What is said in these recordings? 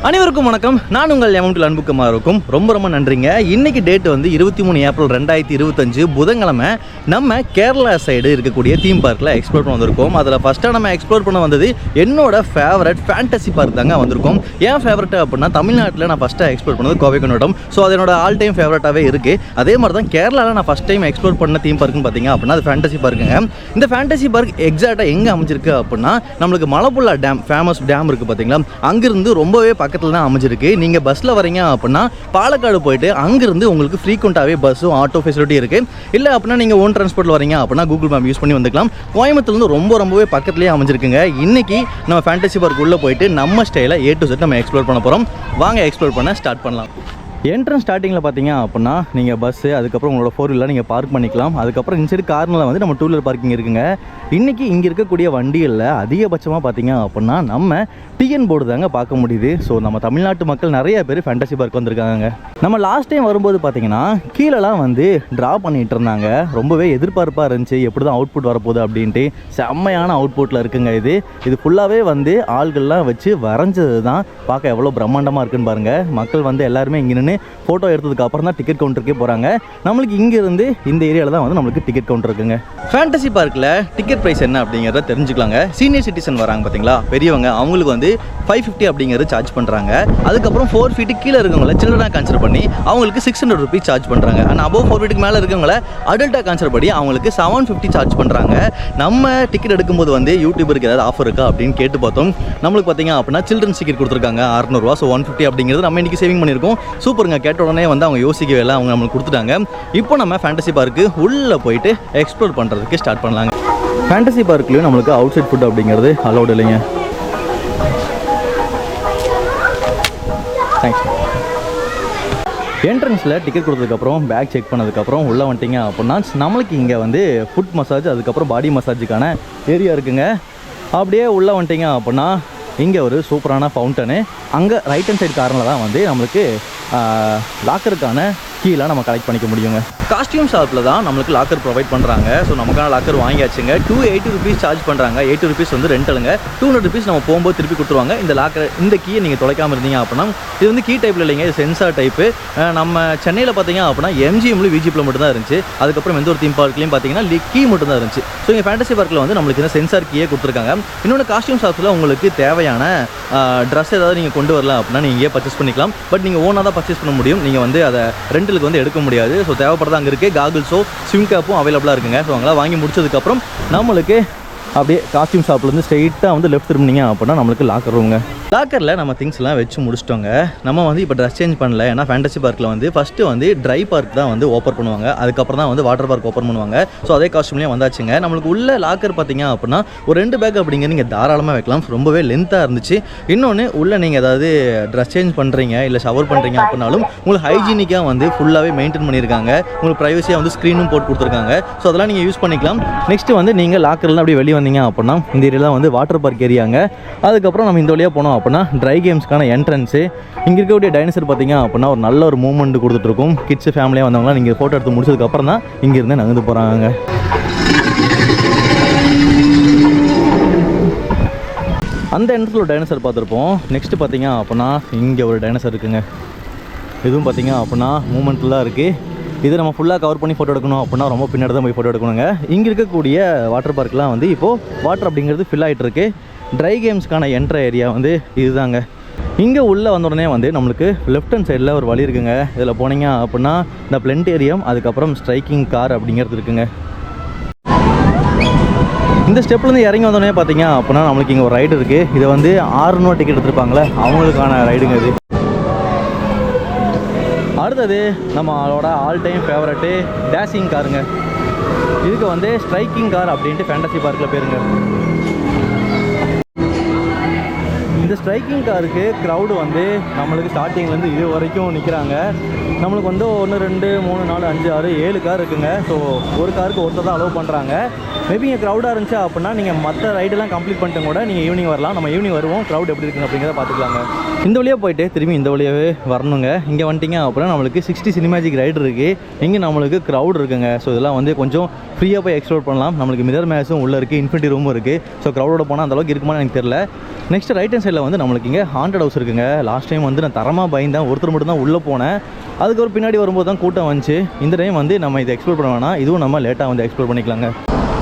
அனைவருக்கும் வணக்கம். நான் உங்கள் எம்எம்டி அன்புக்குமாருக்கும் ரொம்ப நன்றிங்க. இன்னைக்கு டேட் வந்து 23 ஏப்ரல் 2025 புதன்கிழமை. நம்ம கேரளா சைடு இருக்கக்கூடிய தீம் பார்க்கில் எக்ஸ்ப்ளோர் பண்ண வந்திருக்கோம். அதில் ஃபஸ்ட்டாக நம்ம எக்ஸ்ப்ளோர் பண்ண வந்தது என்னோட ஃபேவரட் ஃபேண்டசி பார்க் தாங்க வந்திருக்கோம். ஏன் ஃபேவரட் அப்படின்னா தமிழ்நாட்டில் நான் ஃபஸ்ட்டாக எக்ஸ்ப்ளோர் பண்ணது கோவை கொண்டாட்டம். ஸோ அது என்னோட ஆல் டைம் ஃபேவரட்டாகவே இருக்குது. அதே மாதிரி தான் கேரளாவில் நான் ஃபஸ்ட் டைம் எக்ஸ்ப்ளோர் பண்ண தீம் பார்க்குன்னு பார்த்தீங்க அப்படின்னா அது ஃபேண்டசி பார்க்குங்க. இந்த ஃபேண்டசி பார்க் எக்ஸாக்டாக எங்கே அமைஞ்சிருக்கு அப்படின்னா நம்மளுக்கு மலப்புள்ளா டேம், ஃபேமஸ் டேம் இருக்குது பார்த்தீங்களா, அங்கேருந்து ரொம்பவே பக்கத்தில் தான் அமைஞ்சிருக்கு. நீங்கள் பஸ்ஸில் வரீங்க அப்படின்னா பாலக்காடு போயிட்டு அங்கேருந்து உங்களுக்கு ஃப்ரீக்வெண்ட்டாகவே பஸ்ஸும் ஆட்டோ ஃபெசிலிட்டி இருக்குது. இல்லை அப்படின்னா நீங்கள் ஓன் டிரான்ஸ்போர்ட்டில் வரீங்க அப்படின்னா கூகுள் மேப் யூஸ் பண்ணி வந்துக்கலாம். கோயம்புத்தூர்லேருந்து ரொம்பவே பக்கத்துலேயே அமைஞ்சிருக்குங்க. இன்றைக்கி நம்ம ஃபேண்டசி பார்க் உள்ளே போயிட்டு நம்ம ஸ்டைலில் A to Z நம்ம எக்ஸ்ப்ளோர் பண்ண போகிறோம். வாங்க எக்ஸ்ப்ளோர் பண்ண ஸ்டார்ட் பண்ணலாம். என்ட்ரன்ஸ் ஸ்டார்டிங்கில் பார்த்தீங்க அப்படின்னா நீங்கள் பஸ்ஸு, அதுக்கப்புறம் உங்களோட 4 நீங்கள் பார்க் பண்ணிக்கலாம். அதுக்கப்புறம் இந்த சைடு கார்னரில் வந்து நம்ம 2 வீலர் பார்க்கிங் இருக்குங்க. இன்றைக்கி இங்கே இருக்கக்கூடிய வண்டிகளில் அதிகபட்சமாக பார்த்தீங்க அப்படின்னா நம்ம டிஎன் போர்டு தாங்க பார்க்க முடியுது. ஸோ நம்ம தமிழ்நாட்டு மக்கள் நிறைய பேர் ஃபேண்டசி பார்க் வந்திருக்காங்க. நம்ம லாஸ்ட் டைம் வரும்போது பார்த்தீங்கன்னா கீழெல்லாம் வந்து ட்ரா பண்ணிகிட்டு இருந்தாங்க. ரொம்பவே எதிர்பார்ப்பாக இருந்துச்சு எப்படி தான் அவுட்புட் வரப்போகுது அப்படின்ட்டு. செம்மையான அவுட்புட்டில் இருக்குங்க. இது ஃபுல்லாகவே வந்து ஆள்கள்லாம் வச்சு வரைஞ்சது தான். பார்க்க எவ்வளோ பிரம்மாண்டமாக இருக்குன்னு பாருங்கள். மக்கள் வந்து எல்லாருமே இங்கே நின்று ஃபோட்டோ எடுத்ததுக்கு அப்புறம் தான் டிக்கெட் கவுண்டருக்கே போகிறாங்க. நம்மளுக்கு இங்கேருந்து இந்த ஏரியாவில் தான் வந்து நம்மளுக்கு டிக்கெட் கவுண்டர் இருக்குங்க. ஃபேண்டசி பார்க்கில் டிக்கெட் ப்ரைஸ் என்ன அப்படிங்கிறத தெரிஞ்சுக்கலாங்க. சீனியர் சிட்டிசன் வராங்க பார்த்தீங்களா, பெரியவங்க, அவங்களுக்கு வந்து 550 அப்படிங்கிறது சார்ஜ் பண்ணுறாங்க. அதுக்கப்புறம் 4 feet கீழே இருக்கவங்கள சில்ட்ரனாக கன்சிடர் பண்ணி அவங்களுக்கு 600 rupees சார்ஜ் பண்ணுறாங்க. அண்ட் அபோவ் 4 feet மேலே இருக்கவங்கள அடல்ட்டாக கன்சிடர் பண்ணி அவங்களுக்கு 750 சார்ஜ் பண்ணுறாங்க. நம்ம டிக்கெட் எடுக்கும்போது வந்து யூடியூபருக்கு ஏதாவது ஆஃபர் இருக்கா அப்படின்னு கேட்டு பார்த்தோம். நம்மளுக்கு பார்த்தீங்க அப்படின்னா சில்ட்ரன்ஸ் டிக்கெட் கொடுத்துருக்காங்க 600 ரூபா. ஸோ 150 அப்படிங்கிறது நம்ம இன்றைக்கி சேவிங் பண்ணியிருக்கோம். சூப்பருங்க. கேட்ட உடனே வந்து அவங்க யோசிக்கவே இல்லை, அவங்க நம்மளுக்கு கொடுத்துட்டாங்க. இப்போ நம்ம ஃபேண்டசி பார்க்கு உள்ளே போயிட்டு எக்ஸ்ப்ளோர் பண்ணுறதுக்கு ஸ்டார்ட் பண்ணலாங்க. ஃபேண்டசி பார்க்லேயும் நம்மளுக்கு அவுட் சைட் ஃபுட் அப்படிங்கிறது அலௌட் இல்லைங்க. தேங்க்ஸ். என்ட்ரன்ஸில் டிக்கெட் கொடுத்ததுக்கப்புறம் பேக் செக் பண்ணதுக்கப்புறம் உள்ளே வந்துட்டிங்க அப்படின்னா நம்மளுக்கு இங்கே வந்து ஃபுட் மசாஜ், அதுக்கப்புறம் பாடி மசாஜுக்கான ஏரியா இருக்குங்க. அப்படியே உள்ளே வந்துட்டிங்க அப்படின்னா இங்கே ஒரு சூப்பரான ஃபவுண்டனு. அங்கே ரைட் ஹேண்ட் சைடு கார்னரில் தான் வந்து நம்மளுக்கு லாக்கருக்கான கீழே நம்ம கலெக்ட் பண்ணிக்க முடியுங்க. காஸ்டியூம் ஷாப்பில் தான் நம்மளுக்கு லாக்கர் ப்ரொவைட் பண்ணுறாங்க. ஸோ நமக்கான லாக்கர் வாங்கியாச்சுங்க. 280 rupees சார்ஜ் பண்ணுறாங்க. 80 rupees வந்து ரெண்டலுங்க. 200 rupees நம்ம போகும்போது திருப்பி கொடுத்துருவாங்க. இந்த லாக்கர், இந்த கீயை நீங்கள் தொலைக்காமல் இருந்தீங்க அப்படின்னா, இது வந்து கீ டைப்பில் இல்லைங்க, இது சென்சார் டைப்பு. நம்ம சென்னையில் பார்த்தீங்க அப்படின்னா எம்ஜிஎம்ல விஜிபியில் மட்டும் தான் இருந்துச்சு. அதுக்கப்புறம் எந்த ஒரு தீம் பார்க்லையும் பார்த்தீங்கன்னா கீ மட்டும் தான் இருந்துச்சு. ஸோ இங்கே ஃபேண்டசி பார்க்கில் வந்து நம்மளுக்கு இந்த சென்சார் கீயே கொடுத்துருக்காங்க. இன்னொன்று காஸ்டியூம் ஷாப்ஸில் உங்களுக்கு தேவையான ட்ரெஸ் ஏதாவது நீங்கள் கொண்டு வரலாம் அப்படின்னா நீங்கள் இங்கே பர்ச்சேஸ் பண்ணிக்கலாம். பட் நீங்கள் ஓனாக தான் பர்ச்சேஸ் பண்ண முடியும். நீங்கள் வந்து அதை ரெண்டலுக்கு வந்து எடுக்க முடியாது. ஸோ தேவைப்படுறது அங்கே இருக்குது. காகுல்ஸோ ஸ்விம் கேப்பும் அவைலபிளாக இருக்குங்க. ஸோ அங்கெல்லாம் வாங்கி முடிச்சதுக்கப்புறம் நம்மளுக்கு அப்படியே காஸ்டியூம் ஷாப்லேருந்து ஸ்ட்ரெயிட்டாக வந்து லெஃப்ட் திரும்பினீங்க அப்படின்னா நம்மளுக்கு லாக்கர் ரூமுங்க. லாக்கரில் நம்ம திங்ஸ்லாம் வச்சு முடிச்சிட்டோங்க. நம்ம வந்து இப்போ ட்ரெஸ் சேஞ்ச் பண்ணல. ஏன்னா ஃபேண்டசி பார்க்கில் வந்து ஃபஸ்ட்டு வந்து ட்ரை பார்க் தான் வந்து ஓப்பன் பண்ணுவாங்க. அதுக்கப்புறம் தான் வந்து வாட்டர் பார்க் ஓப்பன் பண்ணுவாங்க. ஸோ அதே காஸ்டியூம்லேயே வந்தாச்சுங்க. நம்மளுக்கு உள்ள லாக்கர் பார்த்தீங்க அப்படின்னா ஒரு 2 பேக் அப்படிங்கிறது நீங்கள் தாராளமாக வைக்கலாம். ரொம்பவே லென்த்தாக இருந்துச்சு. இன்னொன்று உள்ளே நீங்கள் ஏதாவது ட்ரெஸ் சேஞ்ச் பண்ணுறீங்க இல்லை ஷவர் பண்ணுறீங்க அப்படின்னாலும் உங்களுக்கு ஹைஜீனிக்காக வந்து ஃபுல்லாகவே மெயின்டைன் பண்ணியிருக்காங்க. உங்களுக்கு ப்ரைவசியாக வந்து ஸ்க்ரீனும் போட்டு கொடுத்துருக்காங்க. ஸோ அதெல்லாம் நீங்கள் யூஸ் பண்ணிக்கலாம். நெக்ஸ்ட்டு வந்து நீங்கள் லாக்கர்லாம் அப்படியே வெளியே வந்தீங்க அப்படின்னா இந்த ஏரியாவில் வந்து வாட்டர் பார்க் ஏரியாங்க. அதுக்கப்புறம் நம்ம இந்த வழியாக போனோம் அப்படின்னா ட்ரை கேம்ஸ்க்கான என்ட்ரன்ஸு. இங்கே இருக்கக்கூடிய டைனோசர் பார்த்தீங்க அப்படின்னா ஒரு நல்ல ஒரு மூவ்மெண்ட் கொடுத்துட்ருக்கும். கிட்ஸு ஃபேமிலியாக வந்தவங்களாம் நீங்கள் ஃபோட்டோ எடுத்து முடிச்சதுக்கப்புறம் தான் இங்கேருந்து நகர்ந்து போகிறாங்க. அந்த என்ட்ரன்ஸில் ஒரு டைனோசர் பார்த்துருப்போம். நெக்ஸ்ட்டு பார்த்தீங்க அப்படின்னா இங்கே ஒரு டைனோசர் இருக்குங்க. இதுவும் பார்த்தீங்க அப்படின்னா மூமெண்ட்டில் தான் இருக்குது. இது நம்ம ஃபுல்லாக கவர் பண்ணி ஃபோட்டோ எடுக்கணும் அப்படின்னா ரொம்ப பின்னாடி தான் போய் ஃபோட்டோ எடுக்கணுங்க. இங்கே இருக்கக்கூடிய வாட்டர் பார்க்லாம் வந்து இப்போது வாட்டர் அப்படிங்கிறது ஃபில் ஆகிட்டு இருக்கு. ட்ரை கேம்ஸ்க்கான என்ட்ர ஏரியா வந்து இதுதாங்க. இங்கே உள்ளே வந்த உடனே வந்து நம்மளுக்கு லெஃப்ட் ஹேண்ட் சைடில் ஒரு வழி இருக்குங்க. இதில் போனீங்க அப்படின்னா இந்த பிளென்டேரியம், அதுக்கப்புறம் ஸ்ட்ரைக்கிங் கார் அப்படிங்கிறது இருக்குங்க. இந்த ஸ்டெப்லேருந்து இறங்கி வந்தோடனே பார்த்தீங்க அப்படின்னா நம்மளுக்கு இங்கே ஒரு ரைடு இருக்குது. இதை வந்து 600 ரூபா டிக்கெட் எடுத்துருப்பாங்களே அவங்களுக்கான ரைடுங்க இது. அடுத்தது நம்மளோட ஆல் டைம் ஃபேவரட்டு டேஷிங் காருங்க. இதுக்கு வந்து ஸ்ட்ரைக்கிங் கார் அப்படின்ட்டு ஃபேண்டசி பார்க்கில் பேருங்க. இந்த ஸ்ட்ரைக்கிங் காருக்கு க்ரௌடு வந்து நம்மளுக்கு ஸ்டார்டிங்லேருந்து இது வரைக்கும் நிற்கிறாங்க. நம்மளுக்கு வந்து 1 2 3 4 5 6 7 கார் இருக்குங்க. ஸோ ஒரு காருக்கு ஒருத்தர் தான் அலோவ் பண்ணுறாங்க. மேபி இங்கே க்ரௌடாக இருந்துச்சு அப்படின்னா நீங்கள் மற்ற ரைடெல்லாம் கம்ப்ளீட் பண்ணிட்டு கூட நீங்கள் ஈவினிங் வரலாம். நம்ம ஈவினிங் வருவோம், க்ரௌட் எப்படி இருக்குங்க அப்படிங்கிறத பார்த்துக்கலாங்க. இந்த வழியாக போயிட்டு திரும்பி இந்த வழியாகவே வரணுங்க. இங்கே வந்துட்டிங்க அப்புறம் நம்மளுக்கு 60 சினிமேஜிக் ரைடு இருக்குது. இங்கே நம்மளுக்கு க்ரௌட் இருக்குங்க. ஸோ இதெல்லாம் வந்து கொஞ்சம் ஃப்ரீயாக போய் எக்ஸ்ப்ளோர் பண்ணலாம். நம்மளுக்கு மிரர் மேஸும் உள்ளே இருக்குது, இன்ஃபினிட்டி ரூமும் இருக்குது. ஸோ க்ரௌடோட போனால் அந்தளவுக்கு இருக்குமான்னு எனக்கு தெரியல. நெக்ஸ்ட் ரைட் ஹேண்ட் சைடில் வந்து நம்மளுக்கு இங்கே ஹாண்டட் ஹவுஸ் இருக்குங்க. லாஸ்ட் டைம் வந்து நான் தரமாக பயந்தேன், ஒருத்தர் மட்டும் தான் உள்ளே போனேன். அதுக்கு ஒரு பின்னாடி வரும்போது தான் கூட்டம் வந்துச்சு. இந்த டைம் வந்து நம்ம இதை எக்ஸ்ப்ளோர் பண்ண வேணாம், இதுவும் நம்ம லேட்டாக வந்து எக்ஸ்ப்ளோர் பண்ணிக்கலாங்க.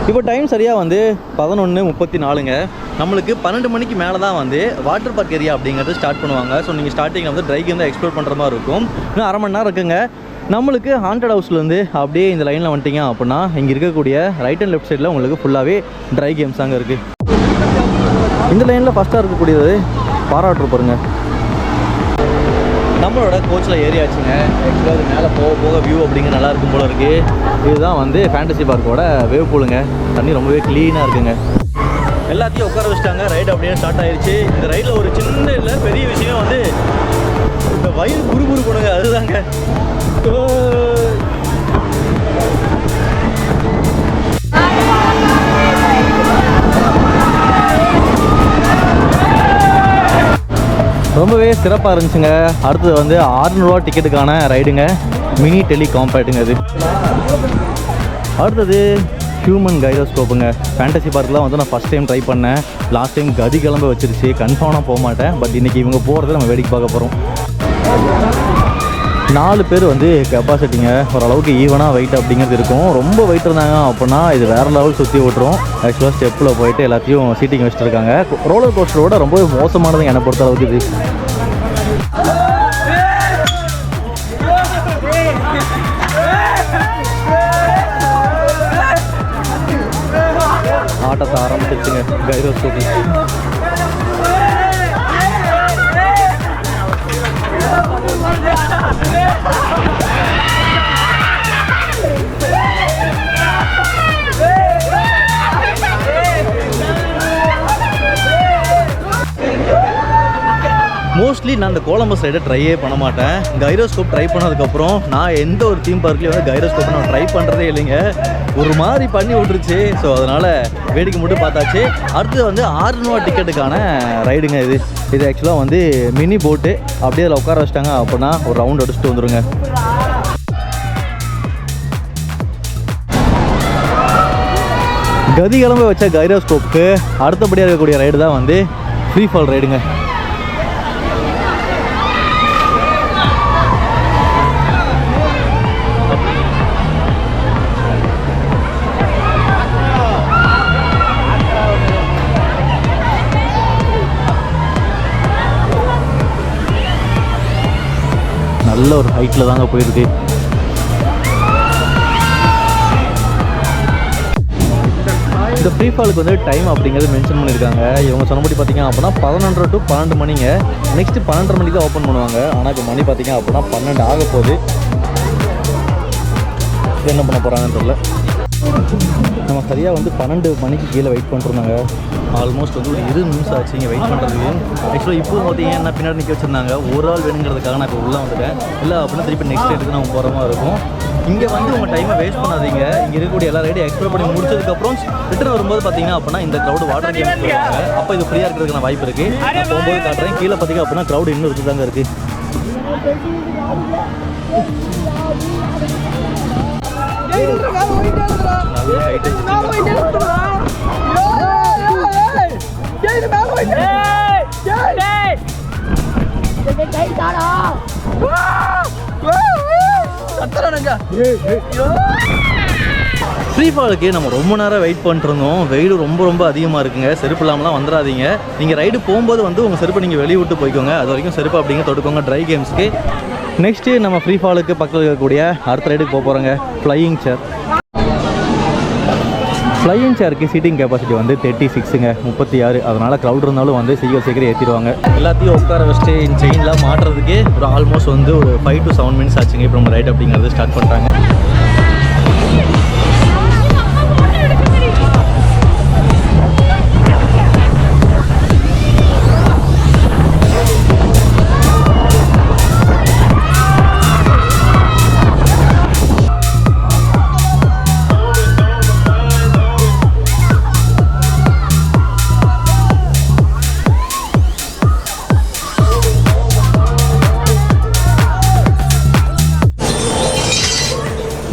இப்போ டைம் சரியாக வந்து 11:34ங்க. நம்மளுக்கு 12 மணிக்கு மேலே தான் வந்து வாட்டர் பார்க் ஏரியா அப்படிங்கிறது ஸ்டார்ட் பண்ணுவாங்க. ஸோ நீங்கள் ஸ்டார்டிங்கில் வந்து ட்ரை கேம் தான் எக்ஸ்ப்ளோர் பண்ணுற மாதிரி இருக்கும். இன்னும் அரை மணி நேரம் இருக்குங்க. நம்மளுக்கு ஹாண்டட் ஹவுஸ்லேருந்து அப்படியே இந்த லைனில் வந்துட்டிங்க அப்படின்னா இங்கே இருக்கக்கூடிய ரைட் அண்ட் லெஃப்ட் சைடில் உங்களுக்கு ஃபுல்லாகவே ட்ரை கேம்ஸ் அங்கே இருக்குது. இந்த லைனில் ஃபஸ்ட்டாக இருக்கக்கூடியது பாராட்டுருப்பாருங்க. நம்மளோட கோச்சில் ஏறியாச்சுங்க. ஆக்சுவலாக அது மேலே போக போக வியூ அப்படிங்கிற நல்லா இருக்கும் போல இருக்குது. இதுதான் வந்து ஃபேண்டசி பார்க்கோட வேவ் பூலுங்க. தண்ணி ரொம்பவே க்ளீனாக இருக்குங்க. எல்லாத்தையும் உட்கார வச்சுட்டாங்க. ரைடு அப்படியே ஸ்டார்ட் ஆயிடுச்சு. இந்த ரைடில் ஒரு சின்ன இல்லை பெரிய விஷயம் வந்து இந்த வயிறு குறுகுறு போடுங்க, அதுதாங்க. ரொம்பவே சிறப்பாக இருந்துச்சுங்க. அடுத்தது வந்து 600 ரூபா டிக்கெட்டுக்கான ரைடுங்க, மினி டெலி காம்பேக்ட்டுங்க. அது அடுத்தது ஹியூமன் கைரோஸ்கோப்புங்க. ஃபேண்டசி பார்க்கில் வந்து நான் ஃபஸ்ட் டைம் ட்ரை பண்ணேன். லாஸ்ட் டைம் கதி கிளம்ப வச்சிருச்சு, கன்ஃபார்மாக போக மாட்டேன். பட் இன்றைக்கி இவங்க போகிறத நம்ம வேடிக்கை பார்க்க போகிறோம். 4 பேர் வந்து கெப்பாசிட்டிங்க. ஓரளவுக்கு ஈவனாக வெயிட் அப்படிங்கிறது இருக்கும். ரொம்ப வெயிட் இருந்தாங்க அப்படின்னா இது வேறு லெவல் சுற்றி விட்டுரும். ஆக்சுவலாக ஸ்டெப்பில் போயிட்டு எல்லாத்தையும் சீட்டிங் வச்சுருக்காங்க. ரோலர் கோஸ்டரோட ரொம்ப மோசமானது என்னை பொறுத்த அளவுக்கு இது. ஆட்டத்தை ஆரம்பிச்சிருச்சுங்க கைரோஸ்கோப். மோஸ்ட்லி நான் இந்த கோலம்பஸ் ரைடை ட்ரையே பண்ண மாட்டேன். கைரோஸ்கோப் ட்ரை பண்ணதுக்கப்புறம் நான் எந்த ஒரு தீம் பார்க்லேயும் வந்து கைரோஸ்கோப் நான் ட்ரை பண்ணுறதே இல்லைங்க. ஒரு மாதிரி பண்ணி விட்டுருச்சு. ஸோ அதனால் வேடிக்கை மட்டும் பார்த்தாச்சு. அடுத்தது வந்து 600 ரூபா டிக்கெட்டுக்கான ரைடுங்க. இது ஆக்சுவலாக வந்து மினி போட்டு அப்படியே அதில் உட்கார வச்சிட்டாங்க அப்படின்னா ஒரு ரவுண்ட் அடிச்சுட்டு வந்துடுங்க. கதி கிளம்ப வச்ச கைரோஸ்கோப்புக்கு அடுத்தபடியாக இருக்கக்கூடிய ரைடு தான் வந்து ஃப்ரீ ஃபால் ரைடுங்க. நல்ல ஒரு ஹைட்டில் தாங்க போயிருக்கு. இந்த ஃப்ரீ ஃபாலுக்கு வந்து டைம் அப்படிங்கிறது மென்ஷன் பண்ணியிருக்காங்க. இவங்க சொன்னபடி பார்த்தீங்க அப்படின்னா 11:30 to 12 மணிங்க. நெக்ஸ்ட்டு 12:30 மணிக்கு தான் ஓப்பன் பண்ணுவாங்க. ஆனால் இப்போ மணி பார்த்தீங்க அப்படின்னா 12 ஆக போகுது. என்ன பண்ண போகிறாங்கன்னு தெரியல. நம்ம சரியாக வந்து 12 மணிக்கு கீழே வெயிட் பண்ணிருந்தாங்க. ஆல்மோஸ்ட் வந்து ஒரு 20 நிமிஷம் ஆச்சு இங்கே வெயிட் பண்ணுறதுக்கு. ஆக்சுவலாக இப்போ பார்த்தீங்கன்னா என்ன பின்னாடி நிற்க வச்சுருந்தாங்க. ஒரு ஆள் வேணுங்கிறதுக்காக நான் இப்போ உள்ளே வந்துட்டேன். இல்லை அப்படின்னா திருப்பி நெக்ஸ்ட் ரைடுக்கு நம்ம போகிற மாதிரி இருக்கும். இங்கே வந்து உங்கள் டைமை வேஸ்ட் பண்ணாதீங்க. இங்கே இருக்கக்கூடிய எல்லா ரைடையும் எக்ஸ்ப்ளோர் பண்ணி முடிச்சதுக்கப்புறம் ரிட்டர்ன் வரும்போது பார்த்தீங்கன்னா அப்படின்னா இந்த க்ரௌடு வாட்டர் கேம் போடுவாங்க. அப்போ இது ஃப்ரீயாக இருக்கிறதுக்கான வாய்ப்பு இருக்குது. நான் போகும்போது காட்டுறேன். கீழே பார்த்தீங்க அப்படின்னா க்ரௌடு இன்னும் இருக்குது தாங்க இருக்குது. நல்ல ஹைட் ஃப்ரீ ஃபாலுக்கு நம்ம ரொம்ப நேரம் வெயிட் பண்ணிருந்தோம். வெயில் ரொம்ப அதிகமாக இருக்குங்க. செருப்பு இல்லாமலாம் வந்துடாதீங்க. நீங்கள் ரைடு போகும்போது வந்து உங்கள் செருப்பை நீங்கள் வெளியே விட்டு போய்க்கோங்க. அது வரைக்கும் செருப்பு அப்படிங்க தொடுக்கோங்க ட்ரை கேம்ஸ்க்கு. நெக்ஸ்ட்டு நம்ம ஃப்ரீ ஃபாலுக்கு பக்கத்தில் இருக்கக்கூடிய அடுத்த ரைடுக்கு போகிறோங்க. ஃப்ளையிங் சேர். ஃப்ளையிங் சேருக்கு சீட்டிங் கெப்பாசிட்டி வந்து 36ங்க, 36. அதனால் க்ரௌட் இருந்தாலும் வந்து சீக்கிரம் ஏற்றிடுவாங்க. எல்லாத்தையும் உட்கார வச்சுட்டு செயின்லாம் மாட்டுறதுக்கு ஒரு ஆல்மோஸ்ட் வந்து ஒரு 5 to 7 minutes ஆச்சுங்க. இப்போ நம்ம ரைட் அப்படிங்கிறது ஸ்டார்ட் பண்ணிட்டாங்க.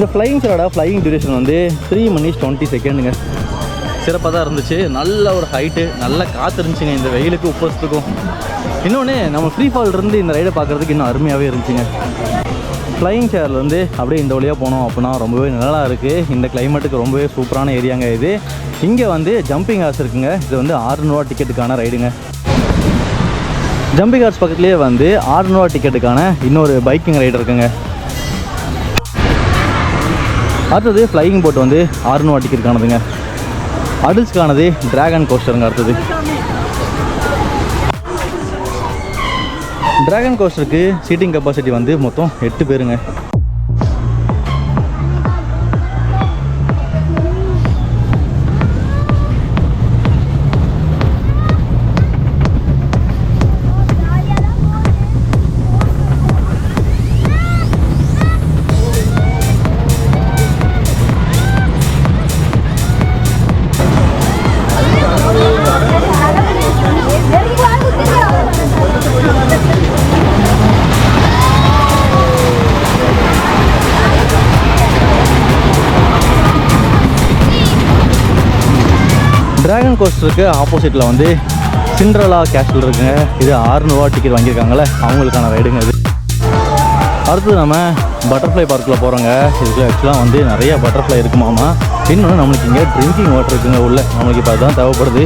இந்த ஃப்ளையிங் ஃப்ளையிங் டியூரேஷன் வந்து 3 minutes 20 seconds. சிறப்பாக தான் இருந்துச்சு. நல்ல ஒரு ஹைட்டு, நல்ல காற்று இருந்துச்சுங்க இந்த வெயிலுக்கு உப்பசத்துக்கும். இன்னொன்று நம்ம ஃப்ரீ ஃபால் இருந்து இந்த ரைடை பார்க்குறதுக்கு இன்னும் அருமையாகவே இருந்துச்சுங்க. ஃப்ளையிங் சேர்லேருந்து அப்படியே இந்த வழியாக போனோம் அப்படின்னா ரொம்பவே நல்லா இருக்குது. இந்த கிளைமேட்டுக்கு ரொம்பவே சூப்பரான ஏரியாங்க இது. இங்கே வந்து ஜம்பிங் ஹார்ஸ் இருக்குங்க. இது வந்து 600 டிக்கெட்டுக்கான ரைடுங்க. ஜம்பிங் ஹார்ஸ் பக்கத்துலேயே வந்து 600 டிக்கெட்டுக்கான இன்னொரு பைக்கிங் ரைடு இருக்குங்க. அடுத்தது ஃப்ளையிங் போட் வந்து 600 டிக்கெட்டுக்கானதுங்க. அடல்ட்ஸ்க்கானது ட்ராகன் கோஸ்டருங்க. அடுத்தது ட்ராகன் கோஸ்டருக்கு சீட்டிங் கெப்பாசிட்டி வந்து மொத்தம் 8 பேருங்க. ட்ராகன் கோஸ்டருக்கு ஆப்போசிட்டில் வந்து சிண்ட்ரலா கேஸ்டில் இருக்குங்க. இது 600 டிக்கெட் வாங்கியிருக்காங்களே அவங்களுக்கான ரைடுங்க இது. அடுத்தது நம்ம பட்டர்ஃப்ளை பார்க்கில் போகிறோங்க. இதுக்கு ஆக்சுவலாக வந்து நிறையா பட்டர்ஃப்ளை இருக்குமாமா. இன்னொன்று நம்மளுக்கு இங்கே ட்ரிங்கிங் வாட்டர் இருக்குங்க உள்ள. நம்மளுக்கு இப்போ அதுதான் தேவைப்படுது.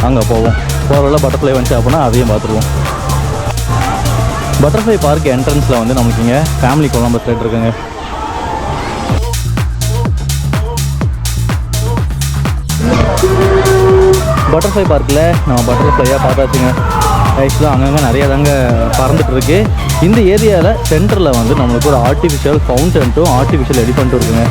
அங்கே போவோம். போகிறவள்ள பட்டர்ஃப்ளை வந்துச்சு அப்படின்னா அதையும் பார்த்துருவோம். பட்டர்ஃப்ளை பார்க் என்ட்ரன்ஸில் வந்து நம்மளுக்கு இங்கே ஃபேமிலி கொலம்பஸ் ரைட் இருக்குங்க. பட்டர்ஃப்ளை பார்க்கில் நம்ம பட்டர்ஃப்ளையாக பார்த்தாச்சுங்க. ஆக்சுவலாக அங்கங்கே நிறையா தாங்க பறந்துட்டு இருக்கு. இந்த ஏரியாவில் சென்டரில் வந்து நம்மளுக்கு ஒரு ஆர்டிஃபிஷியல் ஃபவுண்டன்ட்டும் ஆர்டிஃபிஷியல் எலிஃபண்ட்டும் இருக்குங்க.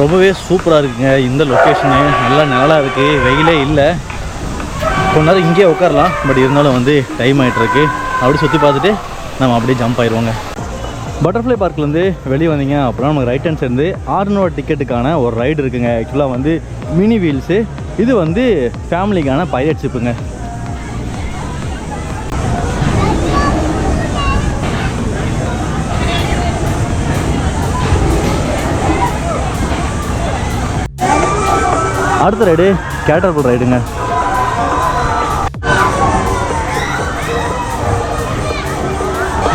ரொம்பவே சூப்பராக இருக்குங்க இந்த லொக்கேஷனு. நல்லா நிழலாக இருக்குது, வெயிலே இல்லை. கொஞ்ச நேரம் இங்கேயே உட்காரலாம். பட் இருந்தாலும் வந்து டைம் ஆகிட்டுருக்கு. அப்படி சுற்றி பார்த்துட்டு நம்ம அப்படியே ஜம்ப் ஆயிடுவோங்க. பட்டர்ஃப்ளை பார்க்லேருந்து வெளியே வந்தீங்க அப்படின்னா நமக்கு ரைட் ஹேண்ட் சைடு 600 டிக்கெட்டுக்கான ஒரு ரைடு இருக்குங்க. ஆக்சுவலாக வந்து மினி வீல்ஸு. இது வந்து ஃபேமிலிக்கான பைலட் ஷிப்புங்க. அடுத்த ரைடு கேட்டர்பில் ரைடுங்க.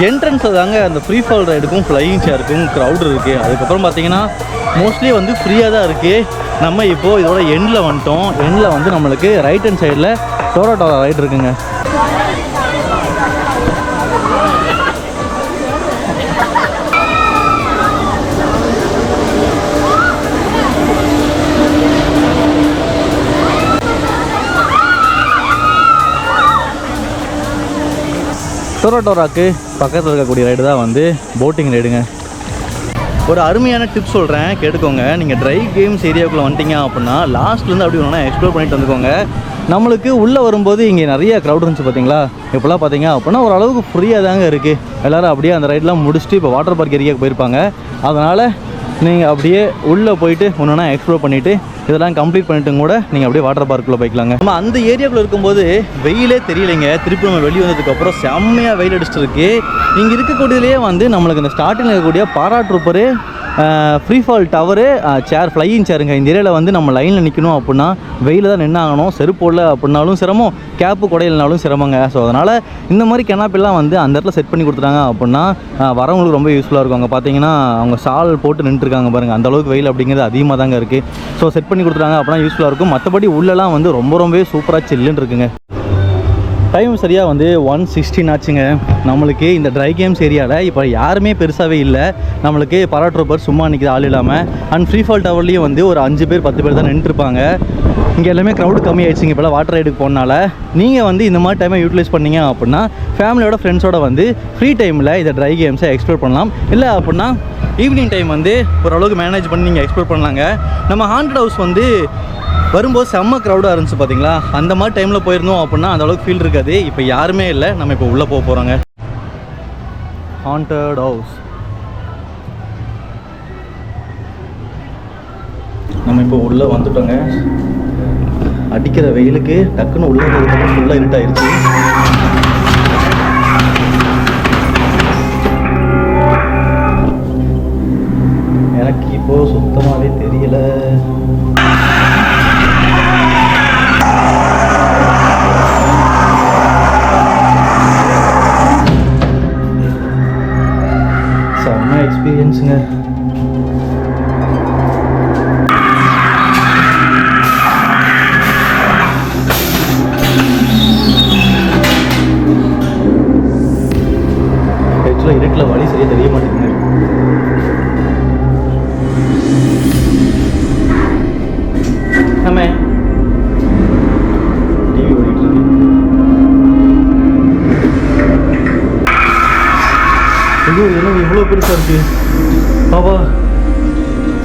என்ட்ரன்ஸில் தாங்க அந்த ஃப்ரீ ஃபால் ரைடுக்கும் ஃப்ளையிங் சேருக்கும் க்ரௌட் இருக்குது. அதுக்கப்புறம் பார்த்தீங்கன்னா மோஸ்ட்லி வந்து ஃப்ரீயாக தான் இருக்குது. நம்ம இப்போது இதோட எண்டில் வந்துட்டோம். எண்டில் வந்து நம்மளுக்கு ரைட் ஹேண்ட் சைடில் டோரா ரைடு இருக்குங்க. டோராக்கு பக்கத்தில் இருக்கக்கூடிய ரைடு தான் வந்து போட்டிங் ரைடுங்க. ஒரு அருமையான டிப்ஸ் சொல்கிறேன், கேட்டுக்கோங்க. நீங்கள் ட்ரைவ் கேம்ஸ் ஏரியாவுக்குள்ளே வந்துட்டீங்க அப்படின்னா லாஸ்ட்லேருந்து அப்படி ஒன்றா எக்ஸ்ப்ளோர் பண்ணிட்டு வந்துக்கோங்க. நம்மளுக்கு உள்ளே வரும்போது இங்கே நிறைய க்ரௌட் இருந்துச்சு பார்த்தீங்களா. இப்போலாம் பார்த்தீங்க அப்படின்னா ஓரளவுக்கு ஃப்ரீயாக தாங்க இருக்குது. எல்லோரும் அப்படியே அந்த ரைடெலாம் முடிச்சுட்டு இப்போ வாட்டர் பார்க் ஏரியாவுக்கு போயிருப்பாங்க. அதனால் நீங்கள் அப்படியே உள்ளே போயிட்டு ஒன்றா எக்ஸ்ப்ளோர் பண்ணிவிட்டு இதெல்லாம் கம்ப்ளீட் பண்ணிட்டு கூட நீங்கள் அப்படியே வாட்டர் பார்க்குள்ளே போய்க்கலாங்க. நம்ம அந்த ஏரியாவுக்குள்ளே இருக்கும்போது வெயிலே தெரியலைங்க. திருப்பி நம்ம வெளியே வந்ததுக்கப்புறம் செம்மையாக வெயில் அடிச்சுட்டு இருக்கு. இங்கே இருக்கக்கூடியதுலேயே வந்து நம்மளுக்கு இந்த ஸ்டார்டிங்கில் இருக்கக்கூடிய பாராட்ரூப்பரு, ஃப்ரீ ஃபால் டவரு, சேர், ஃப்ளையிங் சேருங்க. இந்த ஏரியாவில் வந்து நம்ம லைனில் நிற்கணும் அப்படின்னா வெயிலில் தான் நின்று ஆகணும். செருப்பு இல்லை அப்படின்னாலும் சிரமம், கேப்பு குடையிலனாலும் சிரமங்க. ஸோ அதனால் இந்த மாதிரி கெனாப்பெல்லாம் வந்து அந்த இடத்துல செட் பண்ணி கொடுத்துட்டாங்க அப்படின்னா வரவங்களுக்கு ரொம்ப யூஸ்ஃபுல்லாக இருக்கும். அங்கே பார்த்தீங்கன்னா அவங்க சால் போட்டு நின்றுருக்காங்க பாருங்கள். அந்தளவுக்கு வெயில் அப்படிங்கிறது அதிகமாக தாங்க இருக்குது. ஸோ செட் பண்ணி கொடுத்துட்டாங்க அப்படின்னா யூஸ்ஃபுல்லாக இருக்கும். மற்றபடி உள்ளெல்லாம் வந்து ரொம்பவே சூப்பராக சில்லுன்னு இருக்குங்க. டைம் சரியாக வந்து 1:16 ஆச்சுங்க. நம்மளுக்கு இந்த ட்ரை கேம்ஸ் ஏரியாவில் இப்போ யாருமே பெருசாகவே இல்லை. நம்மளுக்கு பாராட்ரூப்பர் சும்மா நிற்கிது ஆள் இல்லாமல். அண்ட் ஃப்ரீ ஃபால் டவர்லேயும் வந்து ஒரு 5 பேர் 10 பேர் தான் நின்றுருப்பாங்க. இங்கே எல்லாமே க்ரௌடு கம்மி ஆயிடுச்சிங்க இப்போலாம் வாட்டர் ரைடுக்கு போனால. நீங்கள் வந்து இந்த மாதிரி டைமை யூட்டிலைஸ் பண்ணிங்க அப்படின்னா ஃபேமிலியோட ஃப்ரெண்ட்ஸோட வந்து ஃப்ரீ டைமில் இதை ட்ரை கேம்ஸை எக்ஸ்ப்ளோர் பண்ணலாம். இல்லை அப்படின்னா ஈவினிங் டைம் வந்து ஓரளவுக்கு மேனேஜ் பண்ணி நீங்கள் எக்ஸ்ப்ளோர் பண்ணலாங்க. நம்ம ஹாண்டட் ஹவுஸ் வந்து வரும்போது செம்ம க்ரௌடாக இருந்துச்சு பார்த்தீங்களா. அந்த மாதிரி டைமில் போயிருந்தோம் அப்படின்னா அந்த அளவுக்கு ஃபீல் இருக்காது. இப்போ யாருமே இல்லை. நம்ம இப்போ உள்ளே போக போகிறோங்க. ஹாண்டட் ஹவுஸ் நம்ம இப்போ உள்ளே வந்துட்டோங்க. அடிக்கிற வெயிலுக்கு டக்குன்னு உள்ள ஃபுல்லாக இருட்டாயிருச்சு. எனக்கு இப்போ சுத்தமாகவே தெரியல. செம்ம எக்ஸ்பீரியன்ஸுங்க. ஆக்சுவலாக இருட்டில் வழி சரியாக தெரிய மாட்டேங்குது. நம்ம டிவி ஓடிட்டு இருக்கு. ஐயோ என்ன இவ்வளோ பெருசாக இருக்கு பாபா.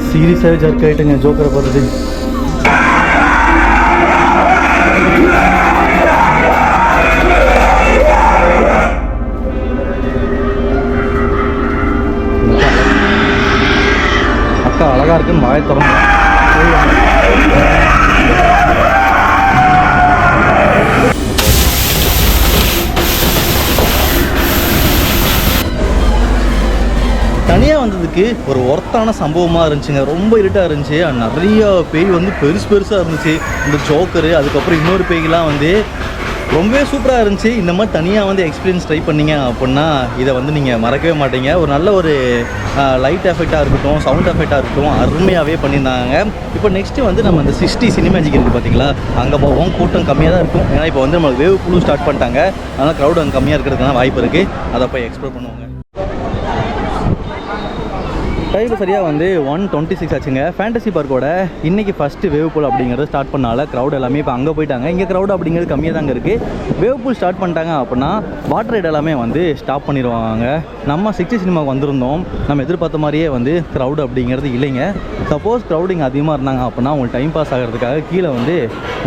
சீரியஸாகவே ஜர்க் ஆகிட்டுங்க ஜோக்கரை பார்த்துட்டு. அக்கா அழகா இருக்குன்னு வாயை திறந்து தனியாக வந்ததுக்கு ஒரு ஒர்த்தான சம்பவமாக இருந்துச்சுங்க. ரொம்ப இருட்டாக இருந்துச்சு. நிறைய பேய் வந்து பெருசாக இருந்துச்சு. இந்த ஜோக்கரு, அதுக்கப்புறம் இன்னொரு பேய்லாம் வந்து ரொம்பவே சூப்பராக இருந்துச்சு. இந்த மாதிரி தனியாக வந்து எக்ஸ்பீரியன்ஸ் ட்ரை பண்ணிங்க அப்படின்னா இதை வந்து நீங்கள் மறக்கவே மாட்டீங்க. ஒரு நல்ல ஒரு லைட் எஃபெக்டாக இருக்கட்டும், சவுண்ட் எஃபெக்டாக இருக்கட்டும், அருமையாகவே பண்ணியிருந்தாங்க. இப்போ நெக்ஸ்ட்டு வந்து நம்ம இந்த 60 சினிமேஜிக் இருக்குது பார்த்தீங்களா, அங்கே போவோம். கூட்டம் கம்மியாக தான் இருக்கும். ஏன்னா இப்போ வந்து நம்ம வேவ் பூல் ஸ்டார்ட் பண்ணிட்டாங்க. அதனால் க்ரௌட் அங்கே கம்மியாக இருக்கிறதுனால வாய்ப்பு இருக்குது. அதை போய் எக்ஸ்ப்ளோர் பண்ணுவாங்க. டைம் சரியாக வந்து 1:26 ஆச்சுங்க. ஃபேண்டசி பார்க்கோட இன்றைக்கி ஃபஸ்ட்டு வேவ் பூல் அப்படிங்கிறது ஸ்டார்ட் பண்ணால க்ரௌட் எல்லாமே இப்போ அங்கே போயிட்டாங்க. இங்கே க்ரௌட் அப்படிங்கிறது கம்மியாக தாங்க இருக்குது. வேவ் பூல் ஸ்டார்ட் பண்ணிட்டாங்க அப்படின்னா வாட்டர் ரைட் எல்லாமே வந்து ஸ்டாப் பண்ணிடுவாங்க. நம்ம 60 சினிமாவுக்கு வந்திருந்தோம். நம்ம எதிர்பார்த்த மாதிரியே வந்து க்ரௌட் அப்படிங்கிறது இல்லைங்க. சப்போஸ் க்ரௌடிங் அதிகமாக இருந்தாங்க அப்படின்னா அவங்களுக்கு டைம் பாஸ் ஆகிறதுக்காக கீழே வந்து